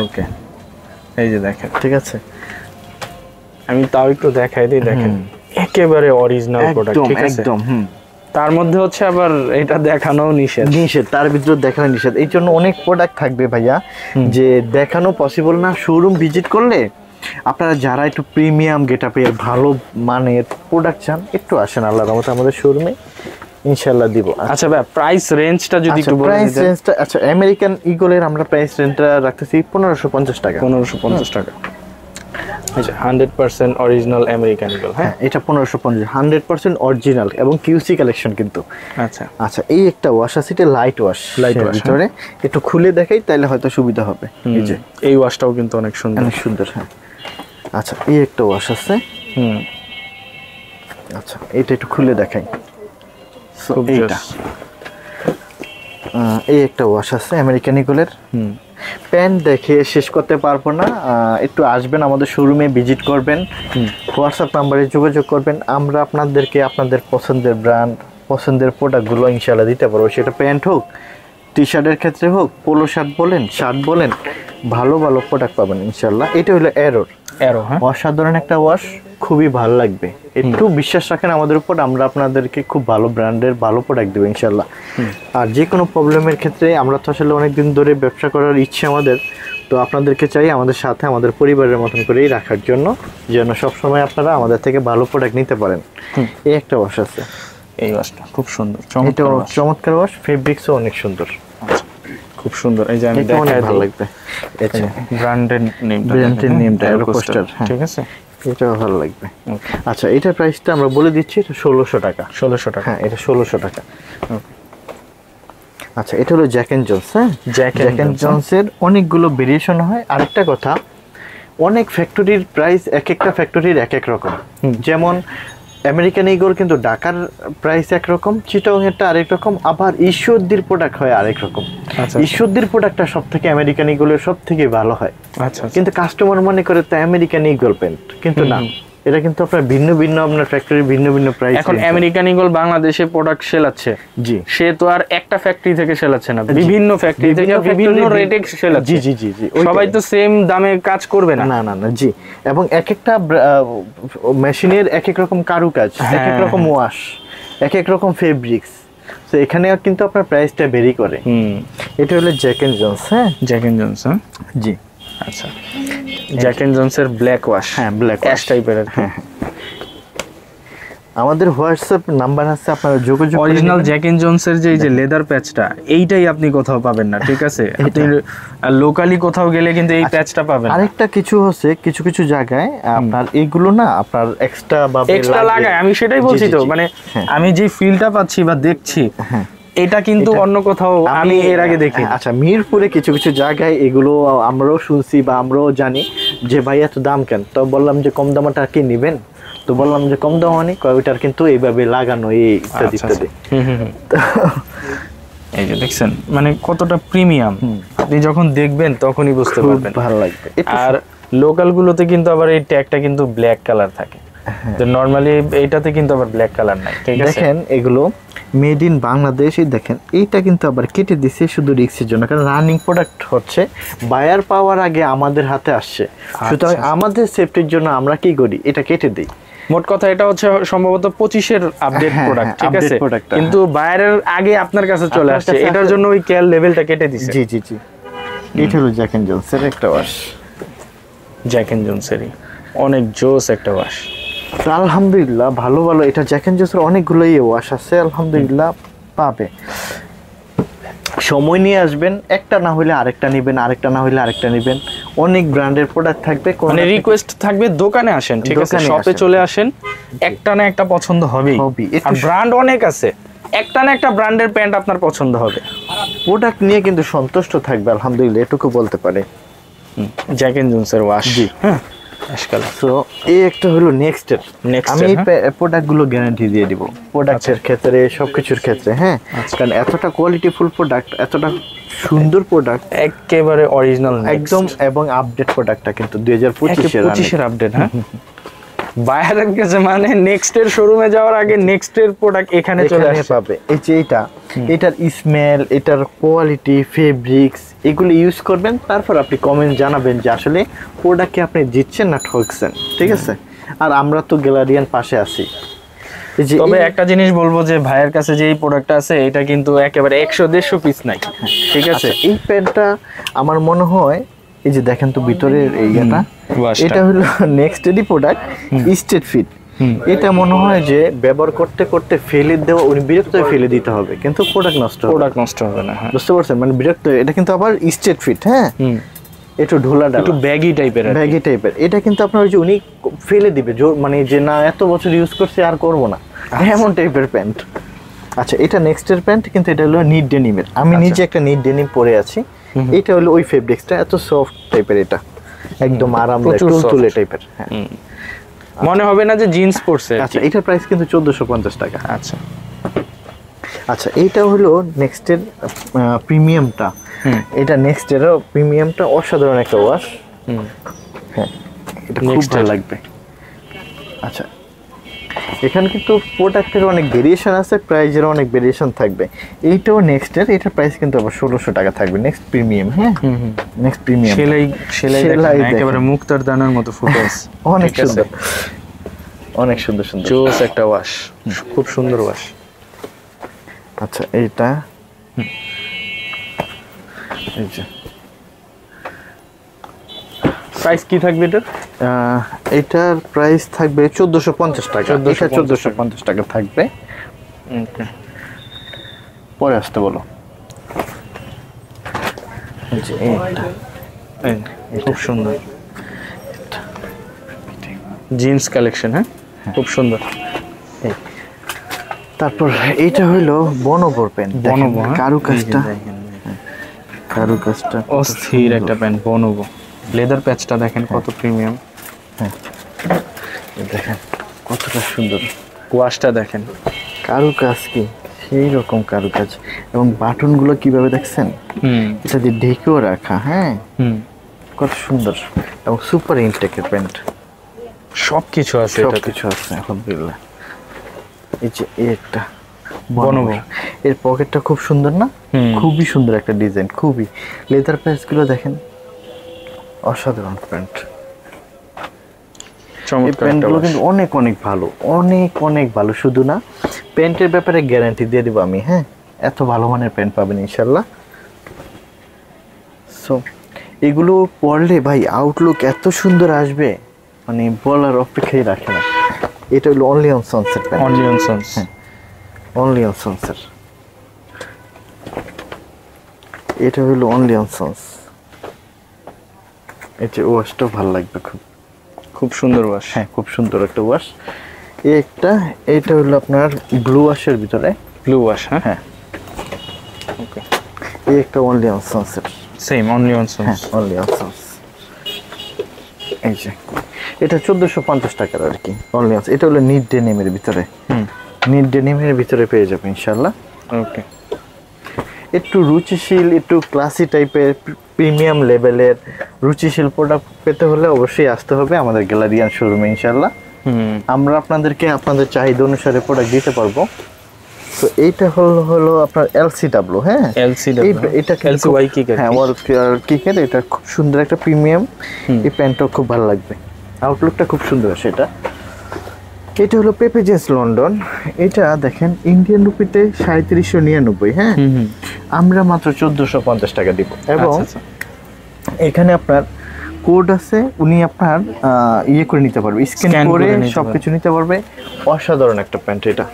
ওকে, এই যে দেখেন, ঠিক আছে, আমি তাও একটু দেখাই দিই। দেখেন একেবারে অরিজিনাল প্রোডাক্ট। ঠিক আছে, একদম। তার মধ্যে হচ্ছে আবার এটা দেখানো নিষেধ, তার ভিতরে দেখানো নিষেধ। এই জন্য অনেক প্রোডাক্ট থাকবে ভাইয়া যে দেখানো পসিবল না। শোরুম ভিজিট করলে আপনারা যারা একটু প্রিমিয়াম গেটআপের ভালো মানের প্রোডাক্ট চান, একটু আসেন আল্লাহর রহমতে আমাদের শোরুমে, ইনশাআল্লাহ দিব। আচ্ছা ভাই, প্রাইস রেঞ্জটা যদি একটু বলেন। প্রাইস রেঞ্জটা আচ্ছা, আমেরিকান ইগলের আমরা প্রাইস রেঞ্জটা রাখতেছি 1550 টাকা। 1550 টাকা। আচ্ছা, 100% অরিজিনাল আমেরিকান ইগল। হ্যাঁ, এটা 1550, 100% অরিজিনাল এবং কিউসি কালেকশন কিন্তু। আচ্ছা আচ্ছা, এই একটা ওয়াশ আছে, এটা লাইট ওয়াশ। ভিতরে একটু খুলে দেখাই তাহলে হয়তো সুবিধা হবে। এই যে এই ওয়াশটাও কিন্তু অনেক সুন্দর, অনেক সুন্দর। হ্যাঁ, আচ্ছা এই একটা ওয়াশ আছে। আচ্ছা, এটা একটু খুলে দেখাই। এইটা এই একটা ওয়াশ আছে আমেরিকান ইগলের। প্যান্ট দেখে শেষ করতে পারবো না, একটু আসবেন আমাদের শোরুমে, ভিজিট করবেন, হোয়াটসঅ্যাপ নাম্বারে যোগাযোগ করবেন। আমরা আপনাদেরকে আপনাদের পছন্দের ব্র্যান্ড, পছন্দের প্রোডাক্টগুলো ইনশাআল্লাহ দিতে পারবো। সেটা প্যান্ট হোক, টি শার্টের ক্ষেত্রে হোক, পোলো শার্ট বলেন, শার্ট বলেন, ভালো ভালো প্রোডাক্ট পাবেন ইনশাআল্লাহ। এটা হলো অ্যারো। হ্যাঁ, অসাধারণ একটা ওয়াশ, খুবই ভালো লাগবে। একটু বিশ্বাস রাখেন আমাদের উপর, আমরা আপনাদেরকে খুব ভালো ব্র্যান্ডের ভালো প্রোডাক্ট দেবো ইনশাআল্লাহ। আর যে কোনো প্রবলেমের ক্ষেত্রে আমরা তো আসলে অনেকদিন ধরে ব্যবসা করার ইচ্ছে আমাদের, তো আপনাদেরকে চাই আমাদের সাথে আমাদের পরিবারের মতন করেই রাখার জন্য, যেন সবসময় আপনারা আমাদের থেকে ভালো প্রোডাক্ট নিতে পারেন। এই একটা ওয়াশ আছে, এই ওয়াশটা খুব সুন্দর, চমৎকার ওয়াশ, ফেব্রিক্সও অনেক সুন্দর, খুব সুন্দর। এই যে আমি দেখাই, ভালো লাগবে। ব্র্যান্ডের নেমটা, ব্র্যান্ডের নেমটা এরোকোস্টার। ঠিক আছে, এটাও ভালো লাগবে। আচ্ছা এটার প্রাইসটা আমরা বলে দিচ্ছি, এটা 1600 টাকা। 1600 টাকা। হ্যাঁ এটা 1600 টাকা। আচ্ছা এটা হলো জ্যাক এন্ড জোন্স। হ্যাঁ জ্যাক এন্ড জোন্সের অনেকগুলো ভেরিয়েশন হয়। আরেকটা কথা, অনেক ফ্যাক্টরির প্রাইস এক একটা ফ্যাক্টরির এক এক রকম। যেমন আমেরিকান ইগল কিন্তু ঢাকার প্রাইস একরকম, চিটাগংয়েরটা আরেক রকম, আবার ঈশ্বরদীর প্রোডাক্ট হয় আরেক রকম। ঈশ্বরদীর প্রোডাক্টটা সব থেকে আমেরিকান ইগলের সব থেকে ভালো হয়। আচ্ছা কিন্তু কাস্টমার মনে করে তো আমেরিকান ইগল প্যান্ট, কিন্তু না, এটা কিন্তু আপনার ভিন্ন ভিন্ন আপনার ফ্যাক্টরি ভিন্ন ভিন্ন প্রাইস। এখন আমেরিকান ইগল বাংলাদেশে প্রোডাক্ট সেলাচ্ছে, জি সে তো আর একটা ফ্যাক্টরি থেকে সেলাচ্ছে না, বিভিন্ন ফ্যাক্টরি থেকে বিভিন্ন রেটে সেলাচ্ছে। জি জি জি জি, সবাই তো সেম দামে কাজ করবে না। না না না, জি। এবং এক একটা মেশিনের এক এক রকম কারুকাজ, এক এক রকম ওয়াশ, এক এক রকম ফেব্রিক্স, তো এখানে কিন্তু আপনার প্রাইসটা ভেরি করে। এটা হলো জ্যাক এন্ড জোন্স। হ্যাঁ জ্যাক এন্ড জোন্স। হ্যাঁ জি। আচ্ছা জ্যাক এন্ড জোন্সের ব্ল্যাক ওয়াশ। হ্যাঁ ব্ল্যাক অ্যাশ টাইপের। হ্যাঁ আমাদের হোয়াটসঅ্যাপ নাম্বার আছে, আপনারা যোগাযোগ করে অরিজিনাল জ্যাক এন্ড জোন্সের যে লেদার প্যাচটা, এইটাই আপনি কোথাও পাবেন না, ঠিক আছে? আপনি লোকালি কোথাও গেলে কিন্তু এই প্যাচটা পাবেন। আরেকটা কিছু হচ্ছে, কিছু কিছু জায়গায় আপনার এইগুলো না আপনার এক্সট্রা বা এক্সট্রা লাগায়, আমি সেটাই বলছি তো, মানে আমি যে ফিলটা পাচ্ছি বা দেখছি এটা কিন্তু অন্য কোথাও আমি এর আগে দেখি। আচ্ছা মিরপুরে কিছু কিছু জায়গায় এগুলো আমরাও শুনছি বা আমরাও জানি যে ভাই এত দাম কেন, তো বললাম যে কম দামটা কি নেবেন, তো বললাম যে কম দাম মানে ওইটার কিন্তু এইভাবে লাগানো এই ইত্যাদি ইত্যাদি। এই যে দেখছেন মানে কতটা প্রিমিয়াম, আপনি যখন দেখবেন তখনই বুঝতে পারবেন, ভালো লাগবে। আর লোকাল গুলোতে কিন্তু আবার এই ট্যাগটা কিন্তু ব্ল্যাক কালার থাকে, তো নরমালি এইটাতে কিন্তু আবার ব্ল্যাক কালার নাই, ঠিক আছে? দেখেন এগুলো মেড ইন বাংলাদেশই, দেখেন এইটা কিন্তু আবার কেটে দিছে শুধু রিক্সের জন্য, কারণ রানিং প্রোডাক্ট হচ্ছে, বায়ার পাওয়ার আগে আমাদের হাতে আসছে, সুতরাং আমাদের সেফটির জন্য আমরা কি করি, এটা কেটে দিই। মোট কথা এটা হচ্ছে সম্ভবত 25-এর আপডেট প্রোডাক্ট, ঠিক আছে? কিন্তু বায়ারের আগে আপনার কাছে চলে আসছে, এটার জন্য ওই ক্যাল লেভেলটা কেটে দিছে। জি জি জি, এটা হলো জ্যাক এন্ড জোন্সের একটা ওয়াশ। জ্যাক এন্ড জোন্সেরই অনেক জোস একটা ওয়াশ। আলহামদুলিল্লাহ ভালো ভালো, এটা জ্যাক এন্ড জোন্সের অনেকগুলোই ওয়াশ আছে, আলহামদুলিল্লাহ পাবে। সময় নিয়ে আসবেন, একটা না হলে আরেকটা নেবেন, আরেকটা না হলে আরেকটা নেবেন, অনেক ব্র্যান্ডের প্রোডাক্ট থাকবে। মানে রিকোয়েস্ট থাকবে দোকানে আসেন, ঠিক আছে? শপে চলে আসেন, একটা না একটা পছন্দ হবেই, আর ব্র্যান্ড অনেক আছে, একটা না একটা ব্র্যান্ডের প্যান্ট আপনার পছন্দ হবে। প্রোডাক্ট নিয়ে কিন্তু সন্তুষ্ট থাকবে, আলহামদুলিল্লাহ এটুকু বলতে পারে। জ্যাক এন্ড জোন্সের ওয়াশ। জি হ্যাঁ সো এই একটা হলো নেক্সটের। আমি এই প্রোডাক্টগুলো গ্যারান্টি দিয়ে দিব প্রোডাক্টের ক্ষেত্রে, সবকিছুর ক্ষেত্রে। হ্যাঁ কারণ এতটা কোয়ালিটিফুল প্রোডাক্ট, এতটা সুন্দর প্রোডাক্ট, একেবারে অরিজিনাল একদম, এবং আপডেট প্রোডাক্টটা কিন্তু 2025-এর আপডেট। হ্যাঁ বায়ারের কাছে মানে নেক্সটের শোরুমে যাওয়ার আগে নেক্সটের প্রোডাক্ট এখানে চলে আসবে পাবে। এই যে এটার স্মেল, এটার কোয়ালিটি, ফেব্রিক্স, এগুলো ইউজ করবেন, তারপর আপনি কমেন্ট জানাবেন যে আসলে প্রোডাক্টকে আপনি জিতছেন না ঠকছেন, ঠিক আছে? আর আমরা তো গ্যালারিয়ান পাশে আছি। তবে একটা জিনিস বলবো যে ভাইয়ের কাছে যে এই প্রোডাক্টটা আছে এটা কিন্তু একেবারে 100-150 পিস নাই, ঠিক আছে? এই প্যান্টটা আমার মনে হয়, এই যে দেখেন তো ভিতরের এইটা, এটা হলো নেক্সটেরই প্রোডাক্ট, স্টেট ফিট। এটা মনে হয় যে ব্যবহার করতে করতে ফেলে দেওয়া, উনি বিরক্ত হয়ে ফেলে দিতে হবে, কিন্তু প্রোডাক্ট নষ্ট হবে না। বুঝতে পারছেন, মানে বিরক্ত, এটা কিন্তু আবার স্টেট ফিট। হ্যাঁ একটু ঢোলা, একটু ব্যাগি টাইপের, এটা কিন্তু আপনার ওই যে উনি ফেলে দিবে, মানে যে না এত বছর ইউজ করছে আর করবো না, এমন টাইপের প্যান্ট। আচ্ছা এটা নেক্সটের প্যান্ট, কিন্তু এটা হলো নিট ডেনিমের। আমি নিজে একটা নিট ডেনিম পরে আছি, এটা হলো ওই ফেব্রিক্সটা, এত সফট টাইপের, এটা একদম আরামদায়ক, তুলতুলে টাইপের। হ্যাঁ মনে হবে না যে জিন্স পরছে। আচ্ছা এটার প্রাইস কিন্তু 1450 টাকা। আচ্ছা আচ্ছা এইটা হলো নেক্সটের প্রিমিয়ামটা। এটা নেক্সটের প্রিমিয়ামটা অসাধারণ একটা ওয়াশ। হ্যাঁ এটা খুব ভালো লাগবে। আচ্ছা এখানে কিন্তু প্রোডাক্টের অনেক ভেরিয়েশন আছে, প্রাইজের অনেক ভেরিয়েশন থাকবে। এইটাও নেক্সটের, এটার প্রাইস কিন্তু আবার 1600 টাকা থাকবে, নেক্সট প্রিমিয়াম। হ্যাঁ নেক্সট প্রিমিয়াম, সেলাই একেবারে মুক্তার দানার মতো ফুটেজ, অনেক সুন্দর, অনেক সুন্দর সুন্দর জোস একটা ওয়াশ, খুব সুন্দর ওয়াশ। আচ্ছা এইটা এই যে প্রাইস কি থাকবে এটার? এটার প্রাইস থাকবে 1450 টাকা। 1450 টাকা থাকবে। পরে আসতে বলো। খুব সুন্দর। জিন্স কালেকশন, হ্যাঁ খুব সুন্দর। তারপর এইটা হইলো বনোবোর প্যান্ট। বনোবো, কারুকাজটা অস্থির একটা প্যান্ট বনোবো। লেদার প্যাচটা দেখেন কত প্রিমিয়াম। হ্যাঁ দেখেন কতটা সুন্দর। ওয়াশটা দেখেন, কারুকাজ কি সেই রকম কারুকাজ, এবং বাটনগুলো কিভাবে দেখছেন, এটা দিয়ে ঢেকেও রাখা। হ্যাঁ কত সুন্দর, এবং সুপার ইনটেকের প্যান্ট, সবকিছু আছে, সবকিছু আছে আলহামদুলিল্লাহ। এই যে একটা বনোবো, এর পকেটটা খুব সুন্দর না, খুবই সুন্দর একটা ডিজাইন, খুবই। লেদার প্যাচগুলো দেখেন অসাধারণ প্যান্ট। এই প্যান্টগুলো কিন্তু অনেক অনেক ভালো, অনেক অনেক ভালো। শুধু না, প্যান্টের ব্যাপারে গ্যারান্টি দিয়ে দেবো আমি। হ্যাঁ এত ভালো মানের প্যান্ট পাবেন ইনশাল্লাহ। সো এগুলো পরলে ভাই আউটলুক এত সুন্দর আসবে, মানে বলার অপেক্ষাই রাখে না। এটা হলো অনলি অন সন্সের প্যান্ট, অনলি অন সন্স। হ্যাঁ অনলি অন সন্সের, এটা হলো অনলি অন সন্স। এই যে ওয়াশটাও ভালো লাগবে, খুব খুব সুন্দর ওয়াশ। হ্যাঁ খুব সুন্দর একটা ওয়াশ। এইটা হলো আপনার ব্লু ওয়াশের ভিতরে, ব্লু ওয়াশ। হ্যাঁ হ্যাঁ ওকে। এই একটা অনলি অন সন্সের, সেম অনলি অন সন্স। হ্যাঁ অনলি অন সন্স। এই যে এটা 1450 টাকার আর কি অনলি অন। এটা হলো নিট ডেনিমের ভিতরে, নিট ডেনিমের ভিতরে পেয়ে যাবে ইনশাল্লাহ। ওকে, একটু রুচিশীল, একটু ক্লাসি টাইপের প্রিমিয়াম লেভেলের রুচিশীল প্রোডাক্ট পেতে হলে অবশ্যই আসতে হবে আমাদের গ্যালারিয়ান শোরুমে ইনশাল্লাহ। আমরা আপনাদেরকে আপনাদের চাহিদা অনুসারে প্রোডাক্ট দিতে পারবো। তো এইটা হলো আপনার এলসিডব্লিউ। হ্যাঁ এটা এলসিওয়াই কিকের, হ্যাঁ কিকের। এটা খুব সুন্দর একটা প্রিমিয়াম, এই প্যান্টটাও খুব ভালো লাগবে, আউটলুকটা খুব সুন্দর আছে। এটা হলো পেপে জিন্স লন্ডন। এটা দেখেন ইন্ডিয়ান রুপিতে 3799। হ্যাঁ আমরা মাত্র 1450 টাকা দিব, এবং এখানে আপনার কোড আছে, উনি আপনার ইয়ে করে নিতে পারবে, স্ক্যান করে সবকিছু নিতে পারবে। অসাধারণ একটা প্যান্ট এটা।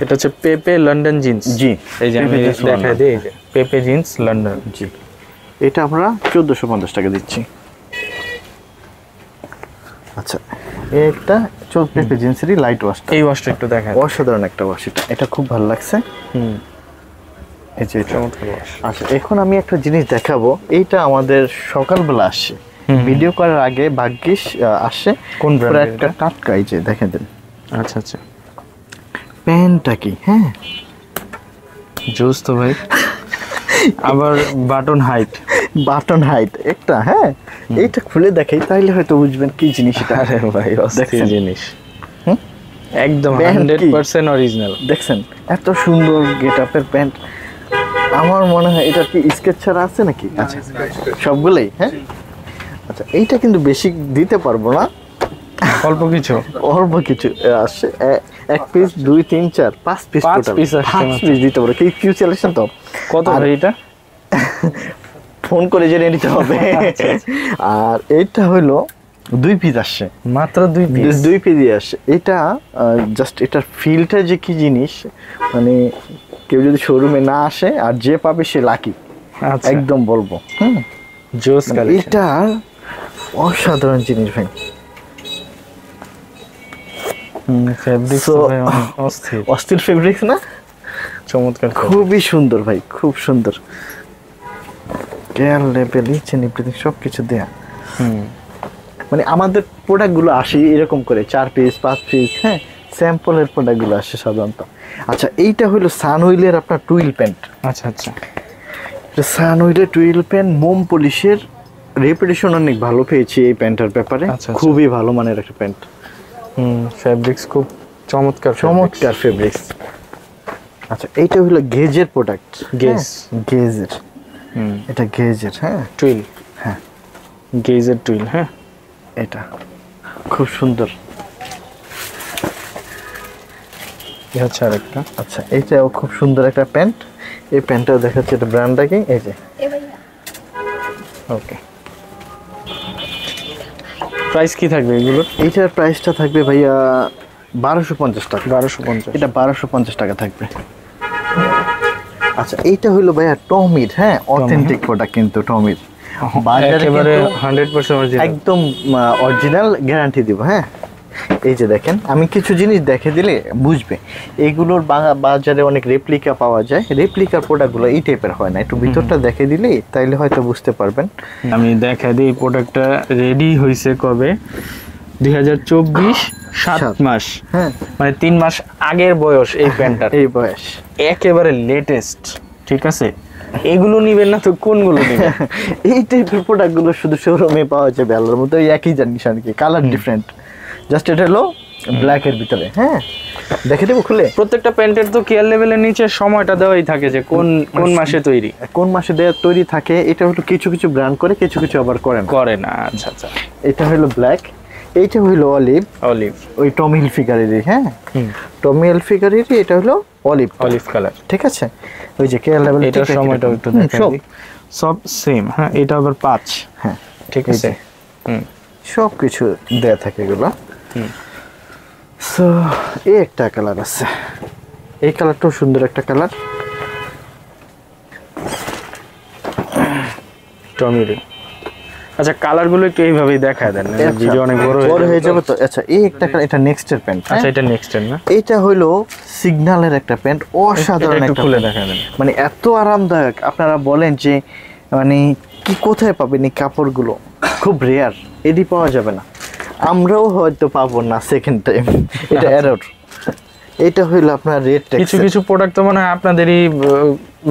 এটা হচ্ছে পেপে লন্ডন জিন্স। জি এই যে আমি দেখাই দিই, এই যে পেপে জিন্স লন্ডন। জি এটা আমরা 1450 টাকা দিচ্ছি। আচ্ছা একটা পেপে জিন্সেরই লাইট ওয়াশ, এই ওয়াশটা একটু দেখাই। অসাধারণ একটা ওয়াশ, এটা খুব ভালো লাগছে। এই যে চমৎকার ওয়াশ। আচ্ছা এখন আমি একটা জিনিস দেখাবো, এইটা আমাদের সকালবেলা আসে, ভিডিও করার আগে ভাগ্যিস আসে। কোন ব্র্যান্ড? একটা টাটকা, এই যে দেখেন দেন। আচ্ছা আচ্ছা, প্যান্টটা কি হ্যাঁ জোস তো ভাই। আবার বাটন হাইট একটা। হ্যাঁ এইটা খুলে দেখাই তাহলে হয়তো বুঝবেন কি জিনিস এটা। আরে ভাই অস্থির জিনিস, একদম প্যান্ট 100% অরিজিনাল। দেখছেন এত সুন্দর গেটআপের প্যান্ট। আমার মনে হয় এটা কি স্কেচ ছাড়া আছে নাকি? আচ্ছা সবগুলোই। হ্যাঁ আচ্ছা এইটা কিন্তু বেশি দিতে পারবো না, অল্প কিছু আসছে। 1 পিস 2 3 4 5 পিস, 5 পিস দিতে পারবো। কিউ সিলেকশন তো কত ভাই এটা? ফোন করে জেনে নিতে হবে। আর এইটা হলো 2 পিস আসছে, মাত্র 2 পিস আসছে। এটা জাস্ট এটার ফিলটা যে কি জিনিস, মানে কেউ যদি শোরুমে না আসে আর যে পাবে সে লাকি, একদম বলবো। জোস কালেকশন, এটা অসাধারণ জিনিস ভাই। ফেব্রিক্স ভাই অস্থির ফেব্রিক্স না, চমৎকার, খুবই সুন্দর ভাই, খুব সুন্দর। Care level each and everything সবকিছু দেয়া। মানে আমাদের প্রোডাক্টগুলো আসে এরকম করে 4 পিস 5 পিস। হ্যাঁ স্যাম্পলের প্রোডাক্টগুলো আসে সাধারণত। আচ্ছা এইটা হলো সানউইলের আপনার টুইল প্যান্ট। আচ্ছা আচ্ছা, সানউইলের টুইল প্যান্ট, মোম পলিশের রেপুটেশন অনেক ভালো পেয়েছি এই প্যান্টের ব্যাপারে। খুবই ভালো মানের একটা প্যান্ট। ফেব্রিক্স খুব চমৎকার ফেব্রিক্স। আচ্ছা এইটা হলো গেজের প্রোডাক্ট, গেজের। এটা গেজের, হ্যাঁ টুইল, হ্যাঁ গেজের টুইল। হ্যাঁ এটা খুব সুন্দর। আচ্ছা আরেকটা, আচ্ছা এইটাও খুব সুন্দর একটা প্যান্ট। এই প্যান্টটাও দেখাচ্ছে, এটা ব্র্যান্ডটা কি, এই যে। ওকে, প্রাইস কি থাকবে এগুলোর? এইটার প্রাইসটা থাকবে ভাইয়া 1250 টাকা। 1250, এটা 1250 টাকা থাকবে। আচ্ছা এইটা হইলো ভাইয়া টমির। হ্যাঁ অথেন্টিক প্রোডাক্ট কিন্তু টমির। বাজারে একেবারে কিন্তু 100% অরিজিনাল। একদম অরিজিনাল গ্যারান্টি দিব। হ্যাঁ, এই যে দেখেন, আমি কিছু জিনিস দেখে দিলে বুঝবে। এগুলোর বাজারে অনেক রেপ্লিকা পাওয়া যায়, রেপ্লিকার প্রোডাক্টগুলো এই টাইপের হয় না। একটু ভিতরটা দেখে দিলেই তাইলে হয়তো বুঝতে পারবেন। আমি দেখা দিই প্রোডাক্টটা রেডি হয়েছে কবে, 2024 7 মাস। হ্যাঁ, মানে 3 মাস আগের বয়স এই প্যান্টটার, এই বয়স একেবারে লেটেস্ট। ঠিক আছে, এগুলো নিবেন না তো কোনগুলো নেবেন? এই টাইপের প্রোডাক্টগুলো শুধু শোরুমে পাওয়া যাবে আল্লাহর মতো। এই একই জিনিস আর কি, কালার ডিফারেন্ট, জাস্ট এটা হলো ব্ল্যাকের ভিতরে। হ্যাঁ, দেখে দেবো খুলে। প্রত্যেকটা প্যান্টের তো কেয়ার লেভেলের নিচে সময়টা দেওয়াই থাকে যে কোন কোন মাসে তৈরি, কোন মাসে দেওয়া তৈরি থাকে। এটা হলো কিছু কিছু ব্র্যান্ড করে, কিছু কিছু আবার করে না। করে না। আচ্ছা আচ্ছা, এটা হলো ব্ল্যাক, এইটা হলো অলিভ। অলিভ, ওই টমি হিলফিগারেরই। হ্যাঁ, টমি হিলফিগারেরই এটা হলো অলিভ, অলিভ কালার। ঠিক আছে। ওই যে কেয়ার লেভেল, এটার সময়টাও একটু দেখা দিই। সব সেম। হ্যাঁ, এটা আবার 5। হ্যাঁ, ঠিক আছে। সব কিছু দেয়া থাকে এগুলো। সো এই একটা কালার আছে, এই কালারটাও সুন্দর একটা কালার, টমেটো। আচ্ছা, কালারগুলো একটু এইভাবেই দেখায় দেন, ভিডিও অনেক বড় হয়ে যাবে তো। আচ্ছা, এই একটা কালার, এটা নেক্সটের প্যান্ট। আচ্ছা, এটা নেক্সট এর না? এটা হলো সিগন্যালের একটা প্যান্ট, অসাধারণ একটা খুলে প্যান্ট। দেখা দেন। মানে এত আরামদায়ক, আপনারা বলেন যে মানে কি কোথায় পাবেন এই কাপড়গুলো, খুব রেয়ার, এডি পাওয়া যাবে না, আমরাও হয়তো পাবো না সেকেন্ড টাইম। এটা এরর। এটা হইলো আপনার রেড টেক্সচার। কিছু কিছু প্রোডাক্ট তো মনে হয় আপনাদেরই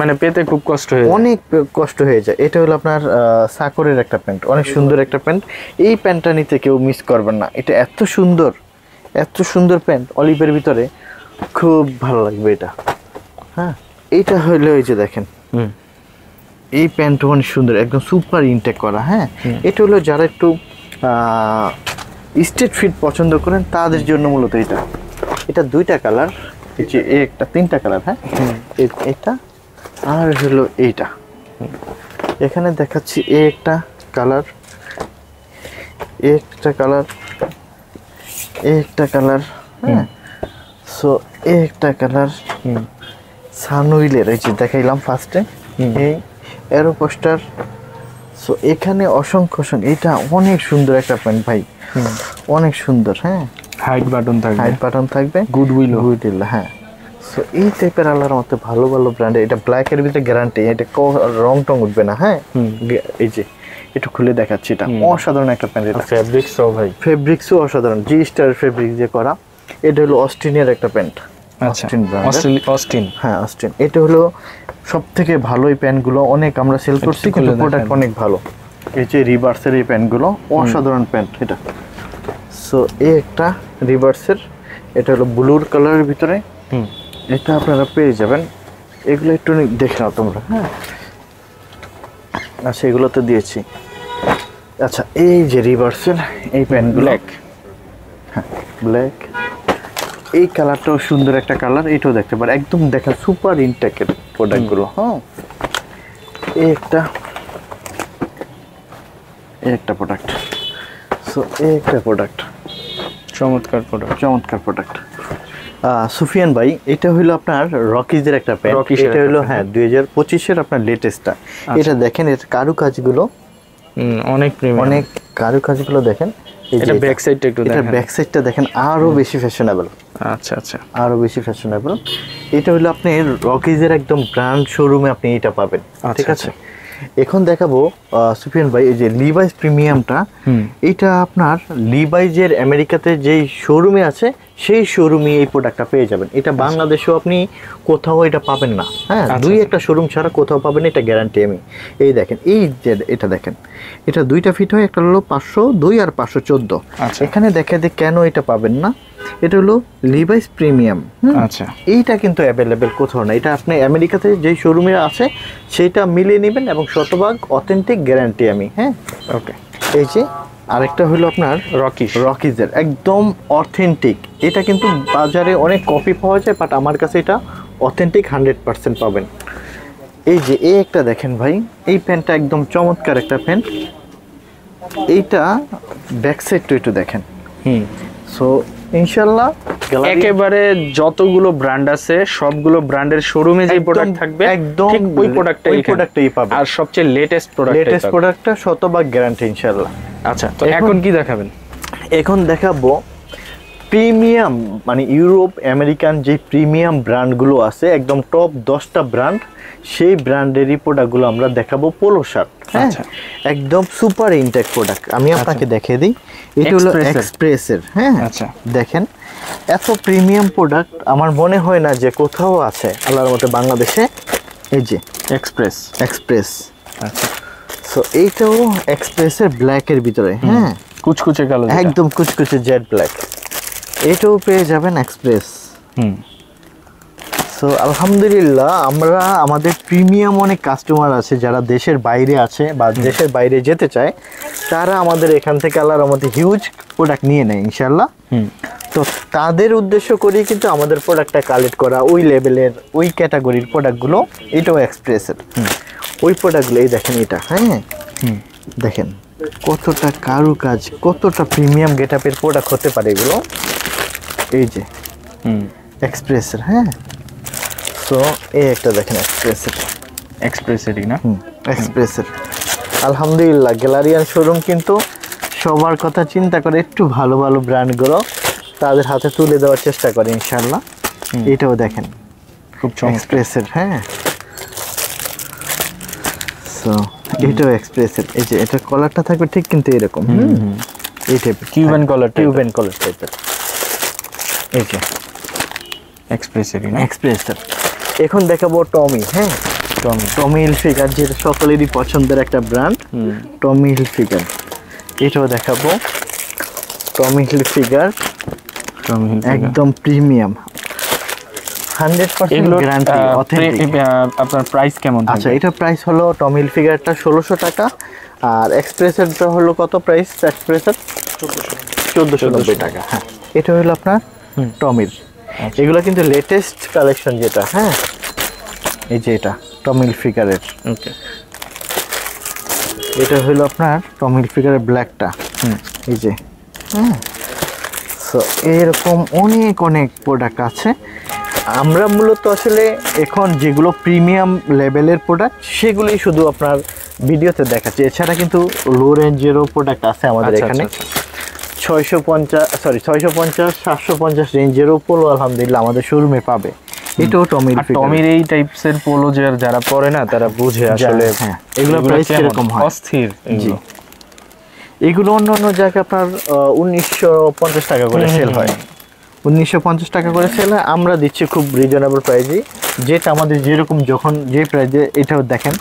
মানে পেতে খুব কষ্ট হয়ে যায়, অনেক কষ্ট হয়ে যায়। এটা হলো আপনার সাকরের একটা প্যান্ট, অনেক সুন্দর একটা প্যান্ট। এই প্যান্টটা নিতে কেউ মিস করবেন না, এটা এত সুন্দর, এত সুন্দর প্যান্ট অলিভের ভিতরে, খুব ভালো লাগবে এটা। হ্যাঁ, এইটা হইলো এই যে দেখেন, এই প্যান্টটা অনেক সুন্দর, একদম সুপার ইনটেক করা। হ্যাঁ, এটা হলো যারা একটু স্ট্রেট ফিট পছন্দ করেন তাদের জন্য মূলত এটা। এটা দুইটা কালার, এই যে একটা, তিনটা কালার। হ্যাঁ, এটা আর হলো এইটা। এখানে দেখাচ্ছি একটা কালার, একটা কালার, একটা কালার। হ্যাঁ, সো একটা কালার সানউইলের, এই যে দেখাইলাম ফার্স্টে, এই এরো পোস্টার। সো এখানে অসংখ্য এটা অনেক সুন্দর একটা প্যান্ট ভাই, অনেক সুন্দর। হ্যাঁ, হাইট বাটন থাকবে, হাইট বাটন থাকবে, গুডউইল। হ্যাঁ। সো এই টাইপের আল্লাহর মতো ভালো ভালো ব্র্যান্ডের, এটা ব্ল্যাকের ভিতরে গ্যারান্টি, এটা রং টং উঠবে না। হ্যাঁ, এই যে একটু খুলে দেখাচ্ছি, এটা অসাধারণ একটা প্যান্ট। এটা ফেব্রিক্সও ভাই, ফেব্রিক্সও অসাধারণ, জি স্টার ফেব্রিক্স দিয়ে করা। এটা হলো অস্টিনের একটা প্যান্ট। আচ্ছা, অস্টিন ব্র্যান্ড, অস্টিন। হ্যাঁ, অস্টিন। এটা হলো সব থেকে ভালো এই প্যান্টগুলো, অনেক আমরা সেল করছি, কিন্তু প্রোডাক্ট অনেক ভালো। এই যে রিভার্সের এই প্যান্টগুলো, অসাধারণ প্যান্ট এটা। সো এই একটা রিভার্সের, এটা হলো ব্লুর কালারের ভিতরে, এটা আপনারা পেয়ে যাবেন। এগুলো একটু দেখে নাও তোমরা। হ্যাঁ, আচ্ছা, এগুলো তো দিয়েছি। আচ্ছা, এই যে রিভার্সের এই প্যান্টগুলো, ব্ল্যাক। হ্যাঁ, ব্ল্যাক। এই কালারটাও সুন্দর একটা কালার, এটাও দেখতে পারে, একদম দেখেন সুপার ইনটেকের প্রোডাক্টগুলো। হ্যাঁ, এই একটা প্রোডাক্ট। সো এই একটা প্রোডাক্ট, চমৎকার প্রোডাক্ট, চমৎকার প্রোডাক্ট। সুফিয়ান ভাই, এটা হইলো আপনার রকিজের একটা প্যান্ট। এটা হলো হ্যাঁ 2025-এর আপনার লেটেস্টটা। এটা দেখেন, এর কারুকাজগুলো অনেক প্রিমিয়াম, অনেক কারুকাজগুলো দেখেন। এটা ব্যাক সাইডটা একটু দেখেন, এটা ব্যাক সাইডটা দেখেন, আরো বেশি ফ্যাশনেবল। আচ্ছা আচ্ছা, আরো বেশি ফ্যাশনেবল। এটা হলো আপনি রকিজের একদম ব্র্যান্ড শোরুমে আপনি এটা পাবেন। ঠিক আছে, এখন দেখাবো সুফিয়ান ভাই, এই যে লিভাইস প্রিমিয়ামটা, এটা আপনার লিভাইজের আমেরিকাতে যেই শোরুমে আছে সেই শোরুমে এই প্রোডাক্টটা পেয়ে যাবেন। এটা বাংলাদেশেও আপনি কোথাও এটা পাবেন না। হ্যাঁ, দুই একটা শোরুম ছাড়া কোথাও পাবেন, এটা গ্যারান্টি আমি। এই দেখেন, এই যে এটা দেখেন, এটা দুইটা ফিট হয়, একটা হলো 502 আর 514। এখানে দেখে কেন এটা পাবেন না, এটা হলো লিভাইস প্রিমিয়াম। আচ্ছা, এইটা কিন্তু অ্যাভেলেবেল কোথাও না। এটা আপনি আমেরিকাতে যেই শোরুমে আছে সেটা মিলিয়ে নেবেন, এবং শতভাগ অথেন্টিক গ্যারান্টি আমি। হ্যাঁ, ওকে। এই যে আরেকটা হলো আপনার রকিজের একদম অথেন্টিক। এটা কিন্তু বাজারে অনেক কপি পাওয়া যায়, বাট আমার কাছে এটা অথেন্টিক 100% পাবেন। এই যে এই একটা দেখেন ভাই, এই প্যান্টটা একদম চমৎকার একটা প্যান্ট। এইটা ব্যাক সাইডটা একটু দেখেন। সো ইনশাল্লাহ একেবারে যতগুলো ব্র্যান্ড আছে সবগুলো ব্র্যান্ডের শোরুমে যে প্রোডাক্ট থাকবে একদম ঠিক ওই প্রোডাক্টটাই পাবে, আর সবচেয়ে লেটেস্ট প্রোডাক্টটা শতভাগ গ্যারান্টি ইনশাআল্লাহ। আচ্ছা, তো এখন কি দেখাবেন? এখন দেখাবো প্রিমিয়াম, মানে ইউরোপ আমেরিকান যে প্রিমিয়াম ব্র্যান্ডগুলো আছে, একদম টপ 10টা ব্র্যান্ড, সেই ব্র্যান্ডেরই প্রোডাক্টগুলো আমরা দেখাবো। পোলো শার্ট, হ্যাঁ, একদম সুপার ইনটেক প্রোডাক্ট। আমি আপনাকে দেখিয়ে দিই, এটা হলো এক্সপ্রেসের। হ্যাঁ, আচ্ছা, দেখেন এত প্রিমিয়াম প্রোডাক্ট আমার মনে হয় না যে কোথাও আছে আল্লাহর মতে বাংলাদেশে। এই যে এক্সপ্রেস, আচ্ছা, সো এইটাও এক্সপ্রেসের ব্ল্যাকের ভিতরে, হ্যাঁ, কুচকুচে কালো, একদম কুচকুচে জেড ব্ল্যাক, এটাও পেয়ে যাবেন এক্সপ্রেস। সো আলহামদুলিল্লাহ, আমরা আমাদের প্রিমিয়াম অনেক কাস্টমার আছে যারা দেশের বাইরে আছে বা দেশের বাইরে যেতে চায়, তারা আমাদের এখান থেকে আল্লাহর রহমতে হিউজ প্রোডাক্ট নিয়ে নেয় ইনশাল্লাহ। তো তাদের উদ্দেশ্য করেই কিন্তু আমাদের প্রোডাক্টটা কালেক্ট করা, ওই লেভেলের ওই ক্যাটাগরির প্রোডাক্টগুলো। এটাও এক্সপ্রেসের ওই প্রোডাক্টগুলো। এই দেখেন এটা, হ্যাঁ, দেখেন কতটা কারুকাজ, কতটা প্রিমিয়াম গেটআপের প্রোডাক্ট হতে পারে এগুলো। এই যে এক্সপ্রেসের, হ্যাঁ, সো এই একটা দেখেন এক্সপ্রেসেরই না, এক্সপ্রেসের। আলহামদুলিল্লাহ, গ্যালারিয়ান শোরুম কিন্তু সবার কথা চিন্তা করে একটু ভালো ভালো ব্র্যান্ডগুলো তাদের হাতে তুলে দেওয়ার চেষ্টা করে ইনশাল্লাহ। এটাও দেখেন খুব এক্সপ্রেসের, হ্যাঁ, সো এটাও এক্সপ্রেসের। এই যে এটা কলারটা থাকবে ঠিক কিন্তু এরকম, এই টাইপের কিউবেন কলার টাইপের। এই যে এক্সপ্রেসের। এখন দেখাবো টমি, হ্যাঁ, টমি হিলফিগার, যেটা সকলেরই পছন্দের একটা ব্র্যান্ড, টমি হিলফিগার। এটাও দেখাবো টমি হিলফিগার, একদম প্রিমিয়াম 100% গ্যারান্টি, অথেন্টিক। আপনার প্রাইস কেমন? আচ্ছা, এটা প্রাইস হলো টমি হিলফিগারটা 1600 টাকা, আর এক্সপ্রেসেরটা হলো কত প্রাইস? এক্সপ্রেসের 1490 টাকা। হ্যাঁ, এটা হলো আপনার টমির। এগুলো কিন্তু লেটেস্ট কালেকশন যেটা, হ্যাঁ, এই যে এটা টমি হিলফিগারের। ওকে, এটা হলো আপনার টমি হিলফিগারের ব্ল্যাকটা, এই যে, হ্যাঁ। সো এরকম অনেক অনেক প্রোডাক্ট আছে। আমরা মূলত আসলে এখন যেগুলো প্রিমিয়াম লেভেলের প্রোডাক্ট সেগুলোই শুধু আপনার ভিডিওতে দেখাচ্ছি, এছাড়া কিন্তু লো রেঞ্জেরও প্রোডাক্ট আছে আমাদের এখানে। 650 750 রেঞ্জেরও পোলো আলহামদুলিল্লাহ আমাদের শোরুমে পাবে। এটাও টমির এই টাইপসের পোলো যারা পরে না তারা বুঝে আসলে এগুলো প্রাইস কিরকম হয়, অস্থির। জি, এগুলো অন্য অন্য জায়গায় আপনার 1950 টাকা করে সেল হয়, 1950 টাকা করে সেল হয়। আমরা দিচ্ছি খুব রিজনেবল প্রাইসে, যেটা আমাদের যেরকম যখন যে প্রাইসে। এটাও দেখেন,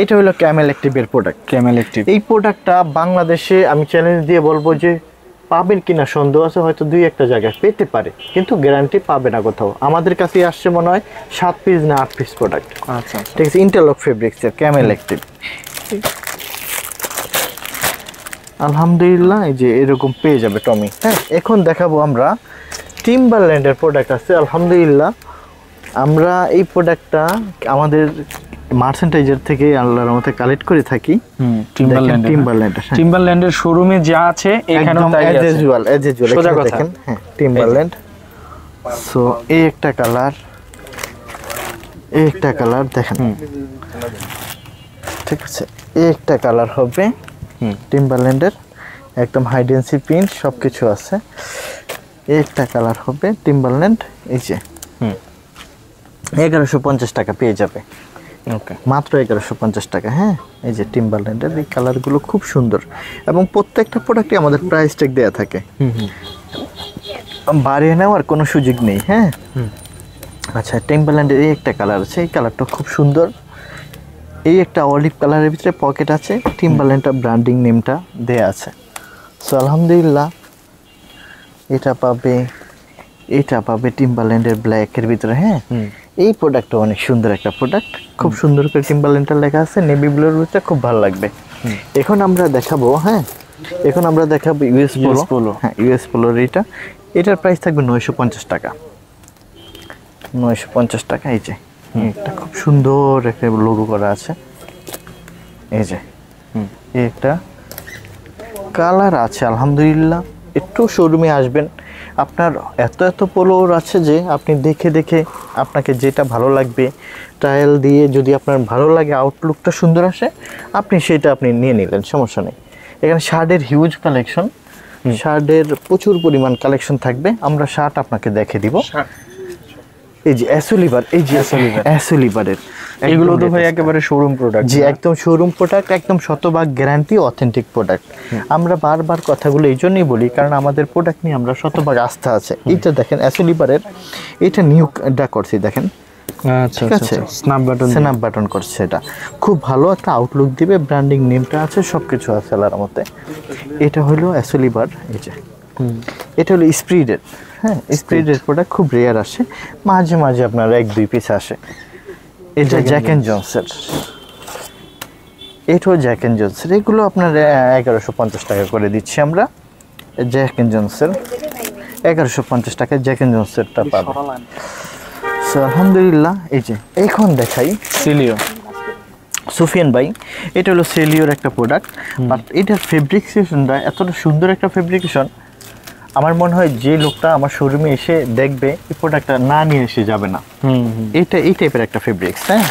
এটা হলো ক্যামেল অ্যাক্টিভের প্রোডাক্ট। ক্যামেল অ্যাক্টিভ এই প্রোডাক্টটা বাংলাদেশে আমি চ্যালেঞ্জ দিয়ে বলবো যে পাবেন কিনা সন্দেহ আছে, হয়তো 2-1টা জায়গায় পেতে পারে, কিন্তু গ্যারান্টি পাবে না কোথাও। আমাদের কাছে আসছে মনে হয় 7 পিস না 8 পিস প্রোডাক্ট। আচ্ছা, ঠিক আছে, ইন্টারলক ফেব্রিক্সের ক্যামেল অ্যাক্টিভ। আলহামদুলিল্লাহ, এই যে এরকম পেয়ে যাবে টমি। হ্যাঁ, এখন দেখাবো আমরা টিম্বারল্যান্ডের প্রোডাক্ট আছে। আলহামদুলিল্লাহ, আমরা এই প্রোডাক্টটা আমাদের মার্চেন্টাইজার থেকে আল্লাহর রহমতে কালেক্ট করে থাকি। টিম্বারল্যান্ডের শোরুমে যা আছে এখানেও তাই আছে, এজ ইউজুয়াল দেখেন। হ্যাঁ, টিম্বারল্যান্ড। সো এই একটা কালার, দেখেন, ঠিক আছে, এই একটা কালার হবে টিম্বারল্যান্ডের, একদম হাই ডেন্সিটি প্রিন্ট সবকিছু আছে। এই একটা কালার হবে টিম্বারল্যান্ড, এই যে 1150 টাকা পেয়ে যাবে। ওকে, মাত্র 1150 টাকা। হ্যাঁ, এই যে টিম্বারল্যান্ডের এই কালারগুলো খুব সুন্দর, এবং প্রত্যেকটা প্রোডাক্টে আমাদের প্রাইস ট্যাগ দেওয়া থাকে, বাড়িয়ে নেওয়ার কোনো সুযোগ নেই। হ্যাঁ, আচ্ছা, টিম্বারল্যান্ডের এই একটা কালার আছে, এই কালারটা খুব সুন্দর। এই একটা অলিভ কালারের ভিতরে পকেট আছে, টিম্বারল্যান্ডটা ব্র্যান্ডিং নেমটা দেয়া আছে। সো আলহামদুলিল্লাহ, এটা পাবে টিম্বারল্যান্ডের ব্ল্যাকের ভিতরে। হ্যাঁ, এই প্রোডাক্টটা অনেক সুন্দর একটা প্রোডাক্ট, খুব সুন্দর করে টিম্বারল্যান্ডটা লেখা আছে নেভি ব্লুর ভিতরে, খুব ভালো লাগবে। এখন আমরা দেখাবো, ইউএস পোলো। হ্যাঁ, ইউএস পোলোর এটার প্রাইস থাকবে 950 টাকা। 950 টাকা। এই যে এটা খুব সুন্দর একটা লোগো করা আছে, এই যে একটা কালার আছে। আলহামদুলিল্লাহ, একটু শোরুমে আসবেন, আপনার এত এত পোলোর আছে যে আপনি দেখে দেখে আপনাকে যেটা ভালো লাগবে ট্রায়াল দিয়ে যদি আপনার ভালো লাগে, আউটলুকটা সুন্দর আসে, আপনি সেটা আপনি নিয়ে নিলেন, সমস্যা নেই। এখানে শার্টের হিউজ কালেকশন, শার্টের প্রচুর পরিমাণ কালেকশন থাকবে। আমরা শার্ট আপনাকে দেখে দিব। এই যে অ্যাসোলিভার, এই যে অ্যাসোলিভারের এগুলো তো ভাই একেবারে শোরুম প্রোডাক্ট। জি, একদম শোরুম প্রোডাক্ট, একদম শতভাগ গ্যারান্টি, অথেন্টিক প্রোডাক্ট। আমরা বারবার কথাগুলো এই জন্যই বলি কারণ আমাদের প্রোডাক্ট নিয়ে আমরা শতভাগ আস্থা আছে। এইটা দেখেন অ্যাসোলিভারের, এটা নিউটা করছি দেখেন, আচ্ছা আচ্ছা, স্ন্যাপ বাটন করছে, এটা খুব ভালো একটা আউটলুক দিবে, ব্র্যান্ডিং নেমটা আছে, সবকিছু আছে আল্লাহর মতে। এটা হলো অ্যাসোলিভার, এই যে এটা হলো স্প্রিডের, হ্যাঁ স্প্রিডের প্রোডাক্ট খুব রেয়ার আসে, মাঝে মাঝে আপনার 1-2 পিস আসে। এটা জ্যাক অ্যান্ড জনসের, এটাও জ্যাক অ্যান্ড জনসের, এগুলো আপনার 1150 টাকা করে দিচ্ছি আমরা। জ্যাক অ্যান্ড জনসের 1150 টাকায় জ্যাক অ্যান্ড জনসেরটা পাবে। সো আলহামদুলিল্লাহ। এই যে এখন দেখাই সিলিও, সুফিয়ান ভাই, এটা হলো সেলিওর একটা প্রোডাক্ট, বাট এটার ফেব্রিকেশনটা এতটা সুন্দর একটা ফেব্রিকেশন, আমার মনে হয় যে লোকটা আমার শোরুমে এসে দেখবে এই প্রোডাক্টটা না নিয়ে এসে যাবে না। এটা এই টাইপের একটা ফেব্রিক্স, হ্যাঁ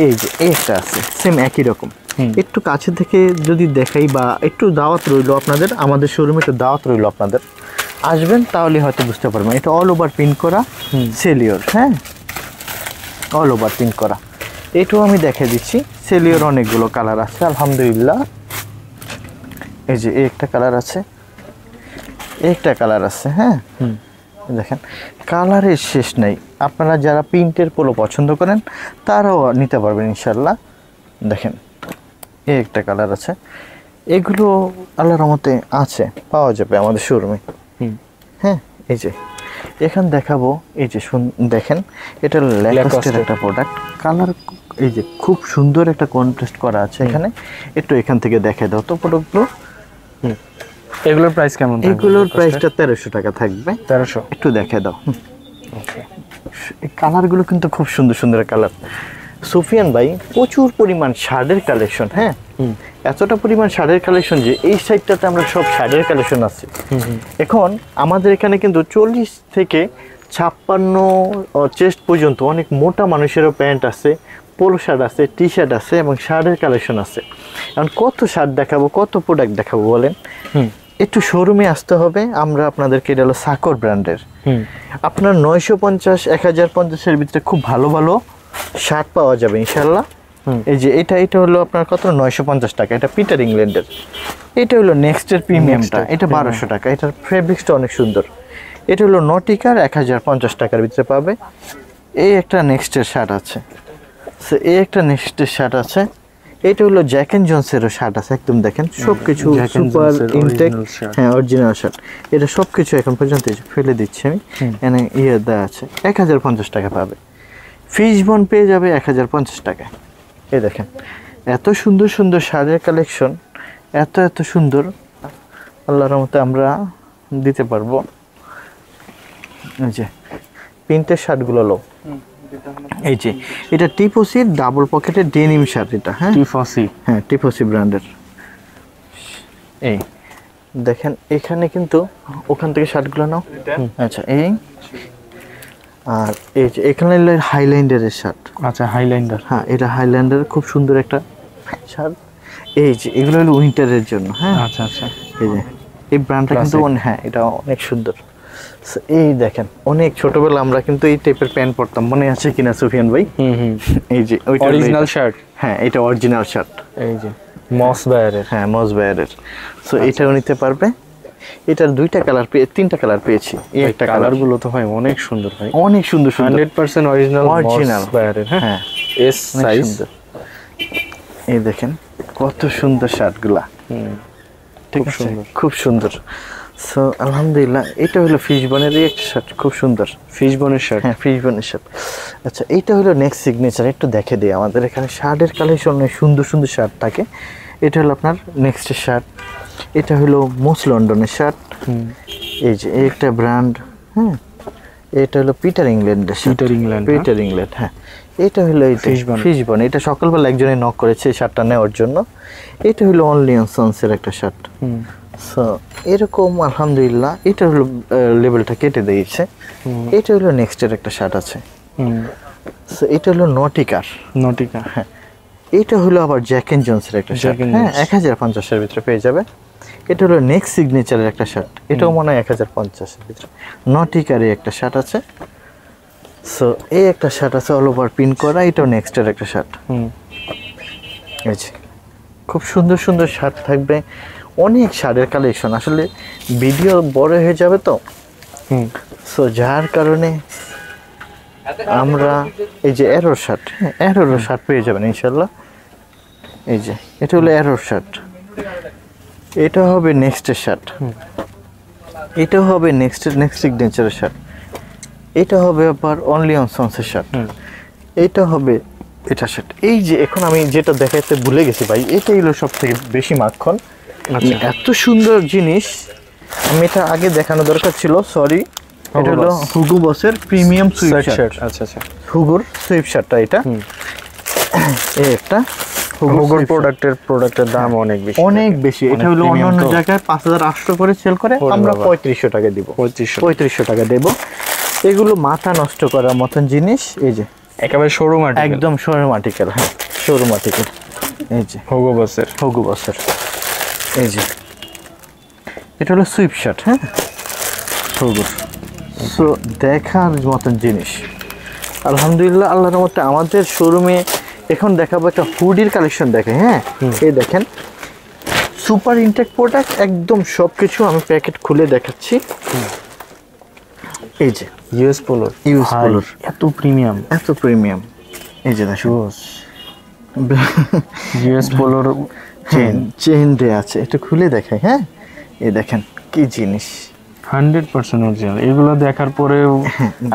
এই যে একটা আছে সেম একই রকম। একটু কাছে থেকে যদি দেখাই বা একটু দাওয়াত রইলো আপনাদের, আমাদের শোরুমে একটু দাওয়াত রইলো আপনাদের, আসবেন তাহলে হয়তো বুঝতে পারবেন। এটা অল ওভার প্রিন্ট করা সেলিওর, হ্যাঁ অল ওভার প্রিন্ট করা। এটাও আমি দেখে দিচ্ছি, সেলিওর অনেকগুলো কালার আছে আলহামদুলিল্লাহ। এই যে একটা কালার আছে, একটা কালার আছে, হ্যাঁ দেখেন কালারের শেষ নেই। আপনারা যারা প্রিন্টের পোলো পছন্দ করেন তারাও নিতে পারবেন ইনশাল্লাহ। দেখেন এই একটা কালার আছে, এগুলো আল্লাহর রহমতে আছে, পাওয়া যাবে আমাদের শোরুমে। হ্যাঁ এই যে এখান দেখাবো, এই যে দেখেন এটা ল্যাকস্টের একটা প্রোডাক্ট, কালার এই যে খুব সুন্দর একটা কন্ট্রাস্ট করা আছে এখানে। একটু এখান থেকে দেখে দাও তো প্রোডাক্টগুলো। এগুলোর প্রাইস কেমন? এগুলোর প্রাইসটা 1300 টাকা থাকবে। 1300, একটু দেখে দাও। এই কালারগুলো কিন্তু খুব সুন্দর সুন্দর কালার। সুফিয়ান ভাই প্রচুর পরিমাণ শার্টের কালেকশন, হ্যাঁ এতটা পরিমাণ শার্টের কালেকশন যে এই সাইডটাতে আমরা সব শার্টের কালেকশন আছে। এখন আমাদের এখানে কিন্তু 40 থেকে 56 চেস্ট পর্যন্ত অনেক মোটা মানুষেরও প্যান্ট আছে, পোলো শার্ট আছে, টি শার্ট আছে এবং শার্টের কালেকশন আছে। এখন কত শার্ট দেখাবো, কত প্রোডাক্ট দেখাবো বলেন? একটু শোরুমে আসতে হবে। আমরা আপনাদেরকে, এটা হলো সাকর ব্র্যান্ডের, আপনার 950-1050-এর ভিতরে খুব ভালো ভালো শার্ট পাওয়া যাবে ইনশাল্লাহ। এই যে এটা হলো আপনার কত, 950 টাকা। এটা পিটার ইংল্যান্ডের, এটা হলো নেক্সটের প্রিমিয়ামটা, এটা 1200 টাকা। এটার ফেব্রিক্সটা অনেক সুন্দর। এটা হলো নটিকার 1050 টাকার ভিতরে পাবে। এই একটা নেক্সটের শার্ট আছে, এই একটা নেক্সটের শার্ট আছে। এটা হলো জ্যাক অ্যান্ড জনসেরও শার্ট আছে, একদম দেখেন সবকিছু সুপার ইনটেক, হ্যাঁ অরিজিনাল শার্ট। এটা সবকিছু এখন পর্যন্ত ফেলে দিচ্ছি আমি, এখানে ইয়ে দেওয়া আছে, 1050 টাকা পাবে। ফিশবন পেয়ে যাবে 1050 টাকায়। এই দেখেন এত সুন্দর সুন্দর শার্টের কালেকশন, এত এত সুন্দর, আল্লাহর রহমতে আমরা দিতে পারবো। এই যে প্রিন্টের শার্টগুলো লো, এই যে এটা টিপোসির ডাবল পকেটের ডেনিম শার্ট, এটা হ্যাঁ টিফসি, হ্যাঁ টিপোসি ব্র্যান্ডের। এই দেখেন এখানে কিন্তু ওখান থেকে শার্টগুলো নাও, আচ্ছা এই, আর এই যে এখানে হাইল্যান্ডারের শার্ট। আচ্ছা হাইল্যান্ডার, হ্যাঁ এটা হাইল্যান্ডারের খুব সুন্দর একটা শার্ট। এই যে এগুলো হলো উইন্টারের জন্য, হ্যাঁ আচ্ছা আচ্ছা। এই যে এই ব্র্যান্ডটা কিন্তু হ্যাঁ এটা অনেক সুন্দর। এই দেখেন অনেক ছোটবেলা আমরা কিন্তু এই টাইপের প্যান্ট পরতাম, মনে আছে কিনা সুফিয়ান ভাই? এই যে ওইটা অরিজিনাল শার্ট, হ্যাঁ এটা অরিজিনাল শার্ট, এই যে মস বায়ারের, হ্যাঁ মস বায়ারের। সো এটাও নিতে পারবে। এটার 2টা কালার পেয়ে 3টা কালার পেয়েছি। এই একটা কালারগুলো তো ভাই অনেক সুন্দর ভাই, অনেক সুন্দর সুন্দর, 100% অরিজিনাল মস বায়ারের, হ্যাঁ এস সাইজ। এই দেখেন কত সুন্দর শার্টগুলা, ঠিক আছে খুব সুন্দর। সো আলহামদুলিল্লাহ। এটা হলো ফিশবনের একটা শার্ট, খুব সুন্দর ফিশবনের শার্ট, হ্যাঁ ফিশবনের শার্ট। আচ্ছা এইটা হলো নেক্সট সিগনেচার, একটু দেখে দিই। আমাদের এখানে শার্টের কালেকশন অনেক সুন্দর সুন্দর শার্ট থাকে। এটা হলো আপনার নেক্সটের শার্ট, এটা হলো মোস লন্ডনের শার্ট। এই যে এই একটা ব্র্যান্ড, হ্যাঁ এটা হলো পিটার ইংল্যান্ডের শার্ট, পিটার ইংল্যান্ড, হ্যাঁ এটা হলো ফিশবন। এটা সকালবেলা একজনে নক করেছে এই শার্টটা নেওয়ার জন্য। এটা হলো অনলি অন সন্সের একটা শার্ট। সো এরকম আলহামদুলিল্লাহ এটা হলো লেভেলটা কেটে দিয়েছে। এটা হলো নেক্সটের একটা শার্ট আছে। সো এটা হলো নটিকার। হ্যাঁ, এটা হলো আবার জ্যাক এন্ড জোন্সের একটা শার্ট। হ্যাঁ, 1050 এর ভিতরে পেয়ে যাবে। এটা হলো নেক্সট সিগনেচারের একটা শার্ট, এটাও মনে হয় 1050 এর ভিতরে। নটিকারই একটা শার্ট আছে। সো এই একটা শার্ট আছে অল ওভার পিন করা, এটাও নেক্সটের একটা শার্ট। এই যে খুব সুন্দর সুন্দর শার্ট থাকবে, অনেক শার্টের কালেকশন। আসলে ভিডিও বড় হয়ে যাবে তো, সো যার কারণে আমরা এই যে অ্যারোর শার্ট, অ্যারোর শার্ট পেয়ে যাবেন ইনশাল্লাহ। এই যে এটা হলো অ্যারোর শার্ট, এটা হবে নেক্সটের শার্ট, এটা হবে নেক্সট সিগনেচারের শার্ট, এটা হবে আবার অনলি অন সন্সের শার্ট, এটা হবে এটা শার্ট। এই যে এখন আমি যেটা দেখাতে ভুলে গেছি ভাই, এটাই হলো সব থেকে বেশি মাখন। এত সুন্দর জিনিস, আমি এটা আগে দেখানো দরকার ছিল, সরি। এটা হলো হুগো বসের প্রিমিয়াম সুইফট শার্ট। আচ্ছা, হুগোর সুইফট শার্টটা এটা। এই একটা হুগোর প্রোডাক্টের দাম অনেক বেশি। এটা হলো অন্যান্য জায়গায় 5800 করে সেল করে, আমরা 3500 টাকা দিব। 3500 টাকা দেব। এগুলো মাথা নষ্ট করার মতন জিনিস। এই যে একেবারে শোরুম আর্টিকেল, একদম শোরুম আর্টিকেল। হ্যাঁ, শোরুম আর্টিকেল। এই যে হুগো বসের। এই যে এটা হলো সুইফট শার্ট। হ্যাঁ, হুগোর। সো দেখার মতন জিনিস আলহামদুলিল্লাহ, আল্লাহর রহমতে আমাদের শোরুমে। এখন দেখাবো একটা হুডির কালেকশন দেখে। হ্যাঁ, এই দেখেন সুপার ইনটেক প্রোডাক্ট, একদম সবকিছু আমি প্যাকেট খুলে দেখাচ্ছি। এই যে ইউএস পোলোর এত প্রিমিয়াম। এই যে দেখো ইউএস পোলোর চেইন দেয়া আছে, এটা খুলে দেখাই। হ্যাঁ, এই দেখেন কি জিনিস, 100% অরিজিনাল। এগুলো দেখার পরেও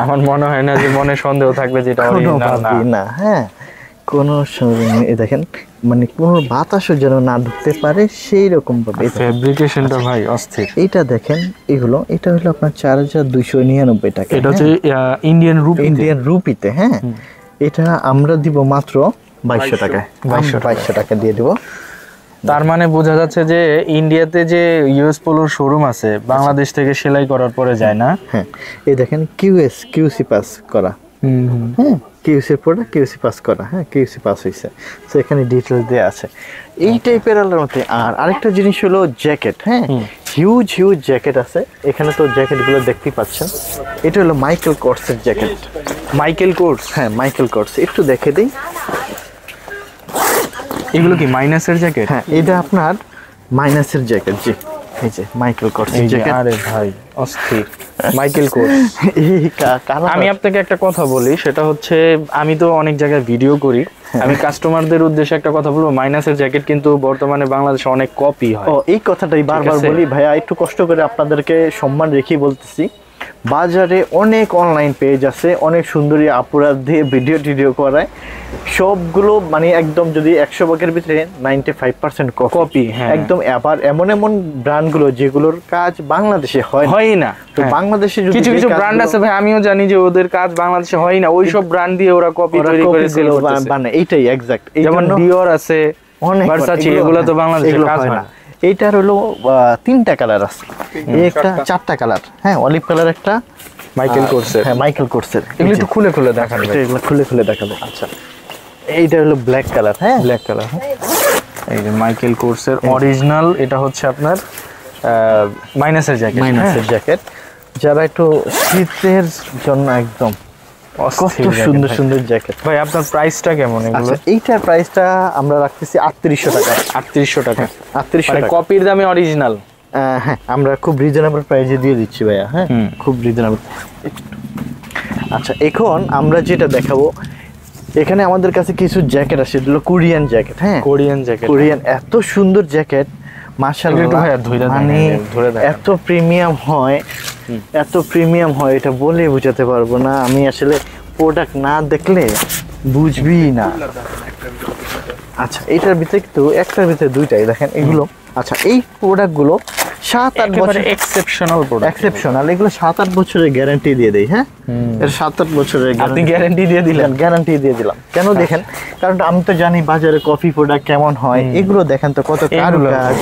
আমার মনে হয় না যে মনে সন্দেহ থাকবে যেটা অরিজিনাল না। হ্যাঁ, কোনো এই দেখেন, মানে কোনো বাতাসও যেন না ঢুকতে পারে সেই রকম ভাবে ফেব্রিকেশনটা ভাই অস্থির। এইটা দেখেন, এটা হলো আপনার 4299 টাকা। এটা হচ্ছে ইন্ডিয়ান রুপিতে। হ্যাঁ, এটা আমরা দিব মাত্র 2200 টাকায়। 2200 টাকা দিয়ে দিব। তার মানে বোঝা যাচ্ছে যে ইন্ডিয়াতে যে ইউএস পোলোর শোরুম আছে, বাংলাদেশ থেকে সেলাই করার পরে যায় না। হ্যাঁ, এই দেখেন কিউসি পাস করা। হ্যাঁ, কিউসি প্রোডাক্ট কিউসি পাস করা। হ্যাঁ, কিউসি পাস হয়েছে। তো এখানে ডিটেলস দেওয়া আছে এই টাইপের আলার মধ্যে। আর আরেকটা জিনিস হলো জ্যাকেট। হ্যাঁ, হিউজ জ্যাকেট আছে এখানে। তো জ্যাকেটগুলো দেখতেই পাচ্ছেন, এটা হলো মাইকেল কোর্সের জ্যাকেট। হ্যাঁ, মাইকেল কোর্স একটু দেখে দিই। এগুলো কি মাইনাসের জ্যাকেট? হ্যাঁ, এটা আপনার মাইনাসের জ্যাকেট। জি, এই যে মাইকেল কোর্সের জ্যাকেট। আরে ভাই অস্থির মাইকেল কোর্স। আমি আপনাকে একটা কথা বলি, সেটা হচ্ছে আমি তো অনেক জায়গায় ভিডিও করি, আমি কাস্টমারদের উদ্দেশ্যে একটা কথা বলবো, মাইনাসের জ্যাকেট কিন্তু বর্তমানে বাংলাদেশে অনেক কপি হয়। এই কথাটাই বারবার বলি ভাইয়া, একটু কষ্ট করে আপনাদেরকে সম্মান রেখেই বলতেছি। বাজারে অনেক অনলাইন পেজ আছে, অনেক সুন্দরী আপুরা দিয়ে ভিডিও করায়, সবগুলো মানে একদম যদি 100 ভাগের ভিতরে 95% কপি। একদম। আবার এমন ব্র্যান্ডগুলো যেগুলোর কাজ বাংলাদেশে হয় না। তো বাংলাদেশে কিছু ব্র্যান্ড আছে ভাই, আমিও জানি যে ওদের কাজ বাংলাদেশে হয় না, ওই সব ব্র্যান্ড দিয়ে ওরা কপি তৈরি করে সেল করতেছে। মানে এইটাই এক্সাক্ট। যেমন ডিওর আছে, ভার্সাচি, এগুলো তো বাংলাদেশে কাজ হয় না। এইটার হলো 3টা কালার আছে, একটা 4টা কালার। হ্যাঁ, অলিভ কালার একটা, মাইকেল কোর্সের। হ্যাঁ, মাইকেল কোর্সের। এগুলো একটু খুলে দেখানো, এগুলো খুলে দেখাবো। আচ্ছা, এইটা হলো ব্ল্যাক কালার। হ্যাঁ, ব্ল্যাক কালার। এই যে মাইকেল কোর্সের অরিজিনাল, এটা হচ্ছে আপনার মাইনাসের জ্যাকেট। যারা একটু শীতের জন্য একদম কত সুন্দর জ্যাকেট। ভাই আপনার প্রাইসটা কেমন এগুলো? এইটার প্রাইসটা আমরা রাখতেছি 3800 টাকা। 3800 টাকা। 3800 টাকা কপির দামে অরিজিনাল। হ্যাঁ, আমরা খুব রিজনেবল প্রাইসে দিয়ে দিচ্ছি ভাইয়া। হ্যাঁ, খুব রিজনেবল। আচ্ছা, এখন আমরা যেটা দেখাবো, এখানে আমাদের কাছে কিছু জ্যাকেট আছে, এগুলো কোরিয়ান জ্যাকেট। হ্যাঁ, কোরিয়ান এত সুন্দর জ্যাকেট মাশাআল্লাহ। মানে এত প্রিমিয়াম হয় এটা বলে বোঝাতে পারবো না। আমি আসলে প্রোডাক্ট না দেখলে বুঝবি না। আচ্ছা, এটার ভিতরে কিন্তু একটার ভিতরে দুইটাই দেখেন এগুলো। আচ্ছা, এই প্রোডাক্টগুলো 7-8 বছর এক্সেপশনাল। এগুলো 7-8 বছরের গ্যারান্টি দিয়ে দেই। হ্যাঁ, এর 7-8 বছরের গ্যারান্টি দিয়ে দিলাম। কেন দেখেন, কারণ আমি তো জানি বাজারে কফি প্রোডাক্ট কেমন হয়। এগুলো দেখেন তো কত কারুকাজ,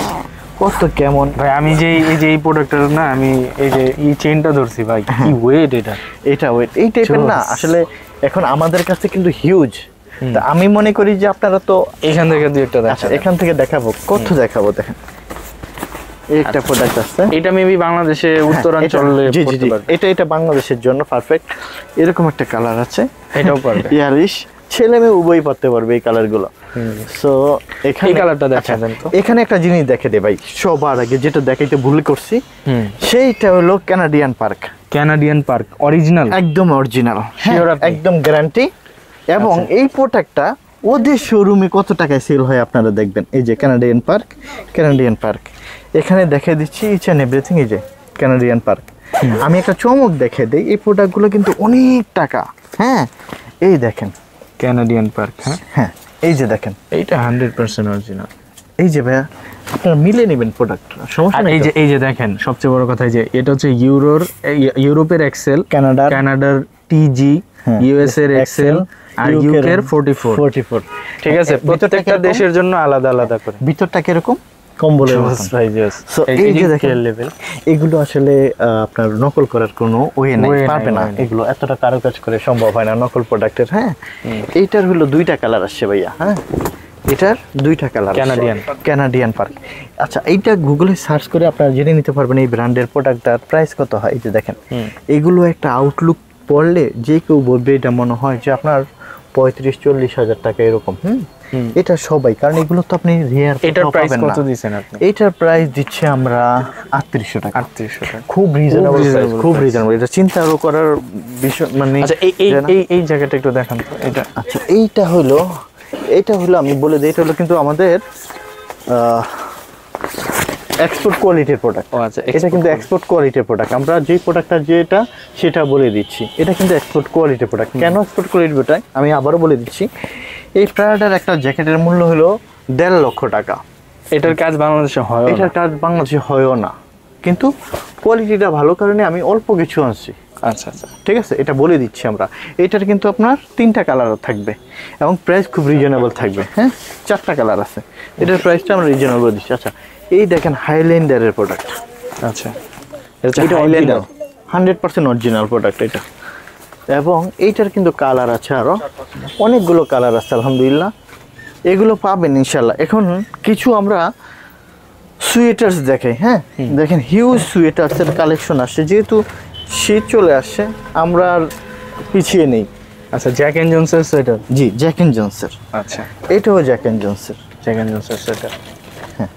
কত কেমন ভাই আমি যে এই যে এই প্রোডাক্টটা না আমি এই যে এই চেইনটা ধরছি ভাই কি ওয়েট এটা ওয়েট এই টাইপের না আসলে এখন আমাদের কাছে কিন্তু হিউজ। তা আমি মনে করি যে আপনারা তো এখান থেকে দুই একটা আচ্ছা এখান থেকে দেখাবো, কত দেখাবো দেখেন। এই একটা প্রোডাক্ট আছে, এটা মেবি বাংলাদেশে উত্তরাঞ্চলে জি জি পড়তে জি, পারবে। এটা বাংলাদেশের জন্য পারফেক্ট। এরকম একটা কালার আছে, এটাও পারবে। ইয়ারিশ ছেলে মেয়ে উভয়ই পড়তে পারবে এই কালারগুলো। সো এখানে এই কালারটা দেখাই দেন তো। এখানে একটা জিনিস দেখে দে ভাই, সবার আগে যেটা দেখাইতে ভুল করছি সেইটা হলো Canadian park. Canadian park original, একদম অরিজিনাল, Sure আপনি? একদম গ্যারান্টি। এবং এই প্রোডাক্টটা ওদের শোরুমে কত টাকায় সেল হয় আপনারা দেখবেন। এই যে কানাডিয়ান পার্ক এখানে দেখে দিচ্ছি ইচ অ্যান্ড এভরিথিং। এই যে কানাডিয়ান পার্ক, আমি একটা চমক দেখে দিই, এই প্রোডাক্টগুলো কিন্তু অনেক টাকা। হ্যাঁ এই দেখেন কানাডিয়ান পার্ক। হ্যাঁ এই যে দেখেন, এইটা 100% অরিজিনাল। এই যে ভাইয়া আপনারা মিলে নেবেন প্রোডাক্ট, সমস্যা আর নেই। এই যে দেখেন সবচেয়ে বড় কথা যে এটা হচ্ছে ইউরোপের এক্সেল, কানাডার টিজি, ইউএস এর এক্সেল আর ইউকে এর 44। ঠিক আছে, প্রত্যেকটা দেশের জন্য আলাদা আলাদা করে। ভিতরটা কিরকম কম্বলের মতন। So, এই যে দেখেন লেভেল, এগুলো আসলে আপনার নকল করার কোনো ওয়ে নাই, পারবে না। এগুলো এতটা কারুকাজ করে সম্ভব হয় না নকল প্রোডাক্টের। হ্যাঁ এইটার হলো দুইটা কালার আসছে ভাইয়া। হ্যাঁ এটার দুইটা কালার, কানাডিয়ান পার্ক। আচ্ছা এইটা গুগলে সার্চ করে আপনারা জেনে নিতে পারবেন এই ব্র্যান্ডের প্রোডাক্টটার প্রাইস কত হয়। এই যে দেখেন এগুলো একটা আউটলুক পড়লে যে কেউ বলবে এটা মনে হয় যে আপনার 35-40 হাজার টাকা এরকম। এটা সবাই, কারণ এগুলো তো আপনি রেয়ার। এটার প্রাইস কত দিবেন আপনি? এটার প্রাইস দিচ্ছি আমরা 3800 টাকা। 3800 টাকা, খুব রিজনেবল, খুব রিজনেবল। এটা চিন্তাও করার বিষয় মানে। আচ্ছা এই জায়গাটা একটু দেখান তো। এটা আচ্ছা এটা হলো আমি বলে দিই, এটা হলো কিন্তু আমাদের এক্সপোর্ট কোয়ালিটির প্রোডাক্ট। ও আচ্ছা, এটা কিন্তু এক্সপোর্ট কোয়ালিটির প্রোডাক্ট। আমরা যেই প্রোডাক্টটা যেটা সেটা বলে দিচ্ছি, এটা কিন্তু এক্সপোর্ট কোয়ালিটির প্রোডাক্ট। কেন এক্সপোর্ট কোয়ালিটির প্রোডাক্ট আমি আবারও বলে দিচ্ছি। এই প্রাডার একটা জ্যাকেটের মূল্য হলো 1.5 লক্ষ টাকা। এটার কাজ বাংলাদেশে হয়, এটার কাজ বাংলাদেশে হয়ও না, কিন্তু কোয়ালিটিটা ভালো কারণে আমি অল্প কিছু আনছি। আচ্ছা আচ্ছা ঠিক আছে, এটা বলে দিচ্ছি আমরা। এটার কিন্তু আপনার 3টা কালার থাকবে এবং প্রাইস খুব রিজনেবল থাকবে। হ্যাঁ 4টা কালার আছে, এটার প্রাইসটা আমরা রিজনেবল দিচ্ছি। আচ্ছা এই দেখেন হাইল্যান্ডারের প্রোডাক্ট। আচ্ছা এটা হাইল্যান্ডার 100% অরিজিনাল প্রোডাক্ট এটা। এবং এইটার কিন্তু কালার আছে, আরও অনেকগুলো কালার আছে আলহামদুলিল্লাহ। এগুলো পাবেন ইনশাল্লাহ। এখন কিছু আমরা সোয়েটার্স দেখাই। হ্যাঁ দেখেন হিউজ সোয়েটার্সের কালেকশন আসছে, যেহেতু শীত চলে আসছে আমরা আর পিছিয়ে নেই। আচ্ছা জ্যাক এন্ড জনসের সোয়েটার। জি জ্যাক এন্ড জনসের। আচ্ছা এটাও জ্যাক এন্ড জনসের। সোয়েটার। হ্যাঁ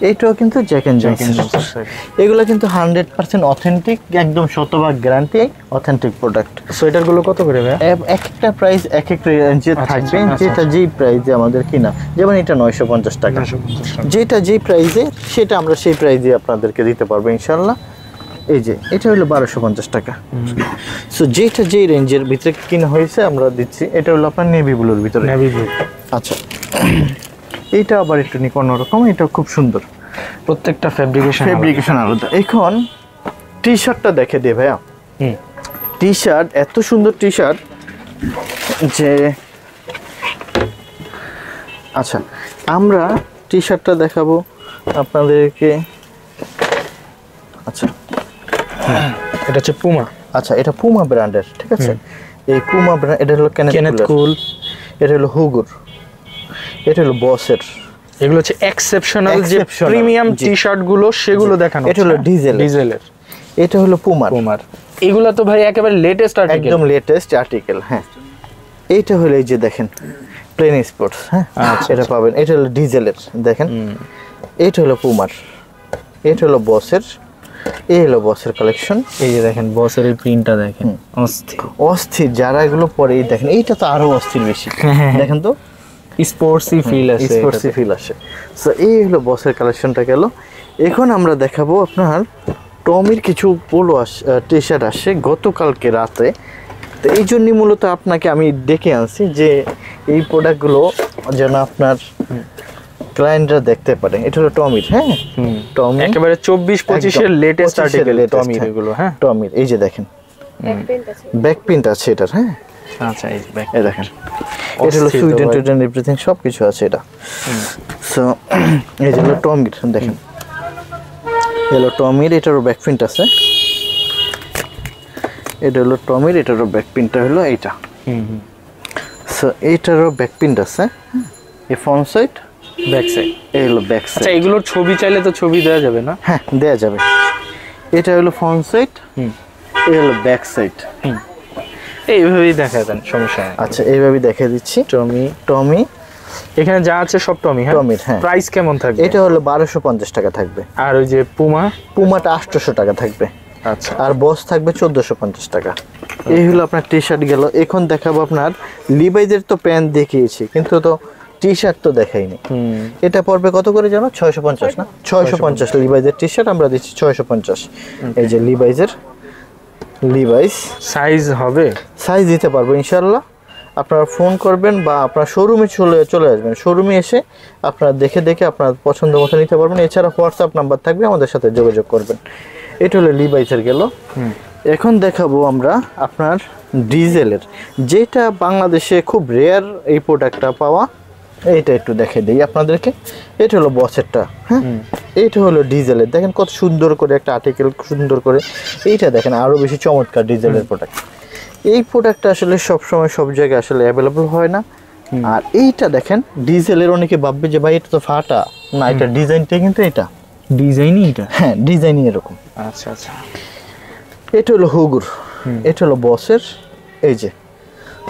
এইটাও কিন্তু জ্যাক এন্ড জনসের। এগুলো কিন্তু 100% অথেন্টিক, একদম শতভাগ গ্যারান্টি অথেন্টিক প্রোডাক্ট। সোয়েটারগুলো কত করে ভাই? একটা প্রাইস এক এক রেঞ্জে থাকবে, যেটা যেই প্রাইসে আমাদের কিনা। যেমন এটা 950 টাকা, যেটা যেই প্রাইসে সেটা আমরা সেই প্রাইসে আপনাদেরকে দিতে পারবো ইনশাল্লাহ। এই যে এটা হলো 1250 টাকা। সো যেটা যেই রেঞ্জের ভিতরে কিনা হয়েছে আমরা দিচ্ছি। এটা হলো আপনার নেভি ব্লুর ভিতরে। Navy blue. আচ্ছা এইটা আবার একটু নিক অন্যরকম, এটা খুব সুন্দর। প্রত্যেকটা ফেব্রিকেশন আলাদা। এখন টি শার্টটা দেখে দে ভাইয়া। টি শার্ট এত সুন্দর টি শার্ট যে, আচ্ছা আমরা টি শার্টটা দেখাবো আপনাদেরকে। আচ্ছা এটা হচ্ছে পুমা। আচ্ছা এটা পুমা ব্র্যান্ডের। ঠিক আছে, এই পুমা ব্র্যান্ড। এটা হলো কেনেথ কুল, এটা হলো হুগুর, এটা হলো বসের। এগুলো হচ্ছে এক্সেপশনাল যে প্রিমিয়াম টি শার্ট গুলো সেগুলো দেখানো। এটা হলো ডিজেলের। এটা হলো পুমার। এগুলো তো ভাই একেবারে লেটেস্ট আর্টিকেল, একদম লেটেস্ট আর্টিকেল। হ্যাঁ এইটা হলো এই যে দেখেন প্লেন স্পোর্টস। হ্যাঁ এটা পাবেন। এটা হলো ডিজেলের দেখেন। এটা হলো পুমার, এটা হলো বসের। এই হলো বসের কালেকশন। এই যে দেখেন বসের এই প্রিন্টটা দেখেন, অস্থির। যারা এগুলো পরে এই দেখেন, এইটা তো আরো অস্থির বেশি। দেখেন তো স্পোর্টসি ফিল আসে। সো এই হলো বসের কালেকশনটা গেল। এখন আমরা দেখাবো আপনার টমির কিছু পোলো টি শার্ট আসছে গতকালকে রাতে। তো এই জন্যই মূলত আপনাকে আমি ডেকে আনছি যে এই প্রোডাক্টগুলো যেন আপনার ক্লায়েন্টরা দেখতে পারে। এটা হলো টমির। হ্যাঁ টমি একেবারে 24-25 এর লেটেস্ট আর্টিকেল টমির এগুলো। হ্যাঁ টমির এই যে দেখেন ব্যাক প্রিন্ট আছে এটার। হ্যাঁ আচ্ছা এই দেখেন এটা হলো সুইডেন এভরিথিং সব কিছু আছে এটা। সো এই যে হলো টমির দেখেন হলো টমির, এটারও ব্যাক প্রিন্ট আছে। এটা হলো টমির, এটারও ব্যাক প্রিন্টটা হলো এইটা। সো এইটারও ব্যাক প্রিন্ট আছে, এই ফ্রন্ট সাইড ব্যাক সাইড, এই হলো ব্যাক সাইড। আচ্ছা এগুলোর ছবি চাইলে তো ছবি দেওয়া যাবে না? হ্যাঁ দেয়া যাবে। এটা হলো ফ্রন্ট সাইড, এই হলো ব্যাক সাইড। এইভাবেই দেখা দেন, সমস্যা নেই। আচ্ছা এইভাবে দেখিয়ে দিচ্ছি। টমি এখানে যা আছে সব টমি। হ্যাঁ টমির, হ্যাঁ। প্রাইস কেমন থাকবে? এটা হলো 1250 টাকা থাকবে। আর ওই যে পুমা, পুমাটা 800 টাকা থাকবে। আচ্ছা, আর বস থাকবে 1450 টাকা। এই হলো আপনার টি শার্ট গেল। এখন দেখাবো আপনার লিভাইজের তো প্যান্ট দেখিয়েছি, কিন্তু তো টি শার্ট তো দেখাইনি। এটা পড়বে কত করে জানো? 650 না? 650 লিভাইজের টি শার্ট আমরা দিচ্ছি 650। এই যে লিভাইস সাইজ হবে? সাইজ দিতে পারবো ইনশাল্লাহ। আপনারা ফোন করবেন বা আপনার শোরুমে চলে আসবেন। শোরুমে এসে আপনারা দেখে আপনার পছন্দ মতো নিতে পারবেন। এছাড়া হোয়াটসঅ্যাপ নাম্বার থাকবে, আমাদের সাথে যোগাযোগ করবেন। এটা হলো লিভাইসের গেল। এখন দেখাবো আমরা আপনার ডিজেলের, যেটা বাংলাদেশে খুব রেয়ার এই প্রোডাক্টটা পাওয়া। এইটা একটু দেখে দিই আপনাদেরকে। এটা হলো বসেরটা, হ্যাঁ। এইটা হলো ডিজেলের, দেখেন কত সুন্দর করে একটা আর্টিকেল, সুন্দর করে। এইটা দেখেন আরো বেশি চমৎকার ডিজেলের প্রোডাক্ট। এই প্রোডাক্টটা আসলে সবসময় সব জায়গায় আসলে অ্যাভেলেবল হয় না। আর এইটা দেখেন ডিজেলের, অনেকে ভাববে যে ভাই এটা তো ফাটা, না এটা ডিজাইনটা কিন্তু এটা ডিজাইনই এটা? হ্যাঁ ডিজাইনই এরকম। আচ্ছা আচ্ছা। এটা হলো হুগুর, এটা হলো বসের। এই যে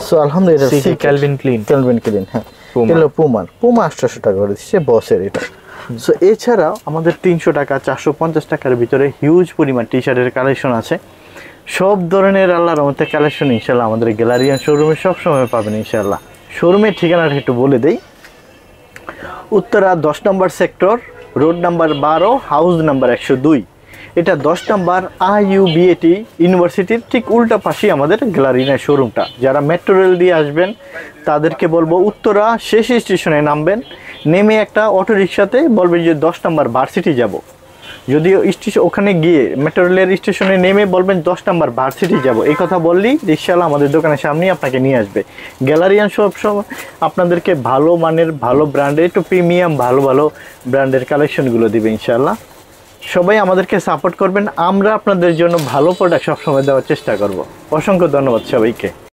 সো আলহামদুলিল্লাহ ক্যালভিন ক্লিন, হ্যাঁ। এলো পুমা 800 টাকা করে দিচ্ছে বসের এটা। সো এছাড়া আমাদের 300 টাকা 450 টাকার ভিতরে হিউজ পরিমাণ টি শার্টের কালেকশন আছে। সব ধরনের আল্লাহর রহমতে কালেকশন ইনশাল্লাহ আমাদের গ্যালারিয়ান শোরুমে সবসময় পাবেন ইনশাল্লাহ। শোরুমের ঠিকানাটা একটু বলে দেই। উত্তরা 10 নম্বর sector, road number 12, house number 102। এটা 10 নম্বর IUBAT ইউনিভার্সিটির ঠিক উল্টা পাশেই আমাদের গ্যালারিয়ান শোরুমটা। যারা মেট্রো রেল দিয়ে আসবেন তাদেরকে বলবো উত্তরা শেষ স্টেশনে নামবেন, নেমে একটা অটো রিক্সাতে বলবেন যে 10 নম্বর ভার্সিটি যাব। যদিও স্টেশন ওখানে গিয়ে মেট্রো রেলের স্টেশনে নেমে বলবেন 10 নম্বর ভার্সিটি যাব, এই কথা বললেই রিক্সাওয়ালা আমাদের দোকানের সামনেই আপনাকে নিয়ে আসবে। গ্যালারিয়ান সব আপনাদেরকে ভালো মানের, ভালো ব্র্যান্ডের, একটু প্রিমিয়াম ভালো ব্র্যান্ডের কালেকশনগুলো দিবে ইনশাআল্লাহ। সবাই আমাদেরকে সাপোর্ট করবেন, আমরা আপনাদের জন্য ভালো প্রোডাক্ট সবসময় দেওয়ার চেষ্টা করব। অসংখ্য ধন্যবাদ সবাইকে।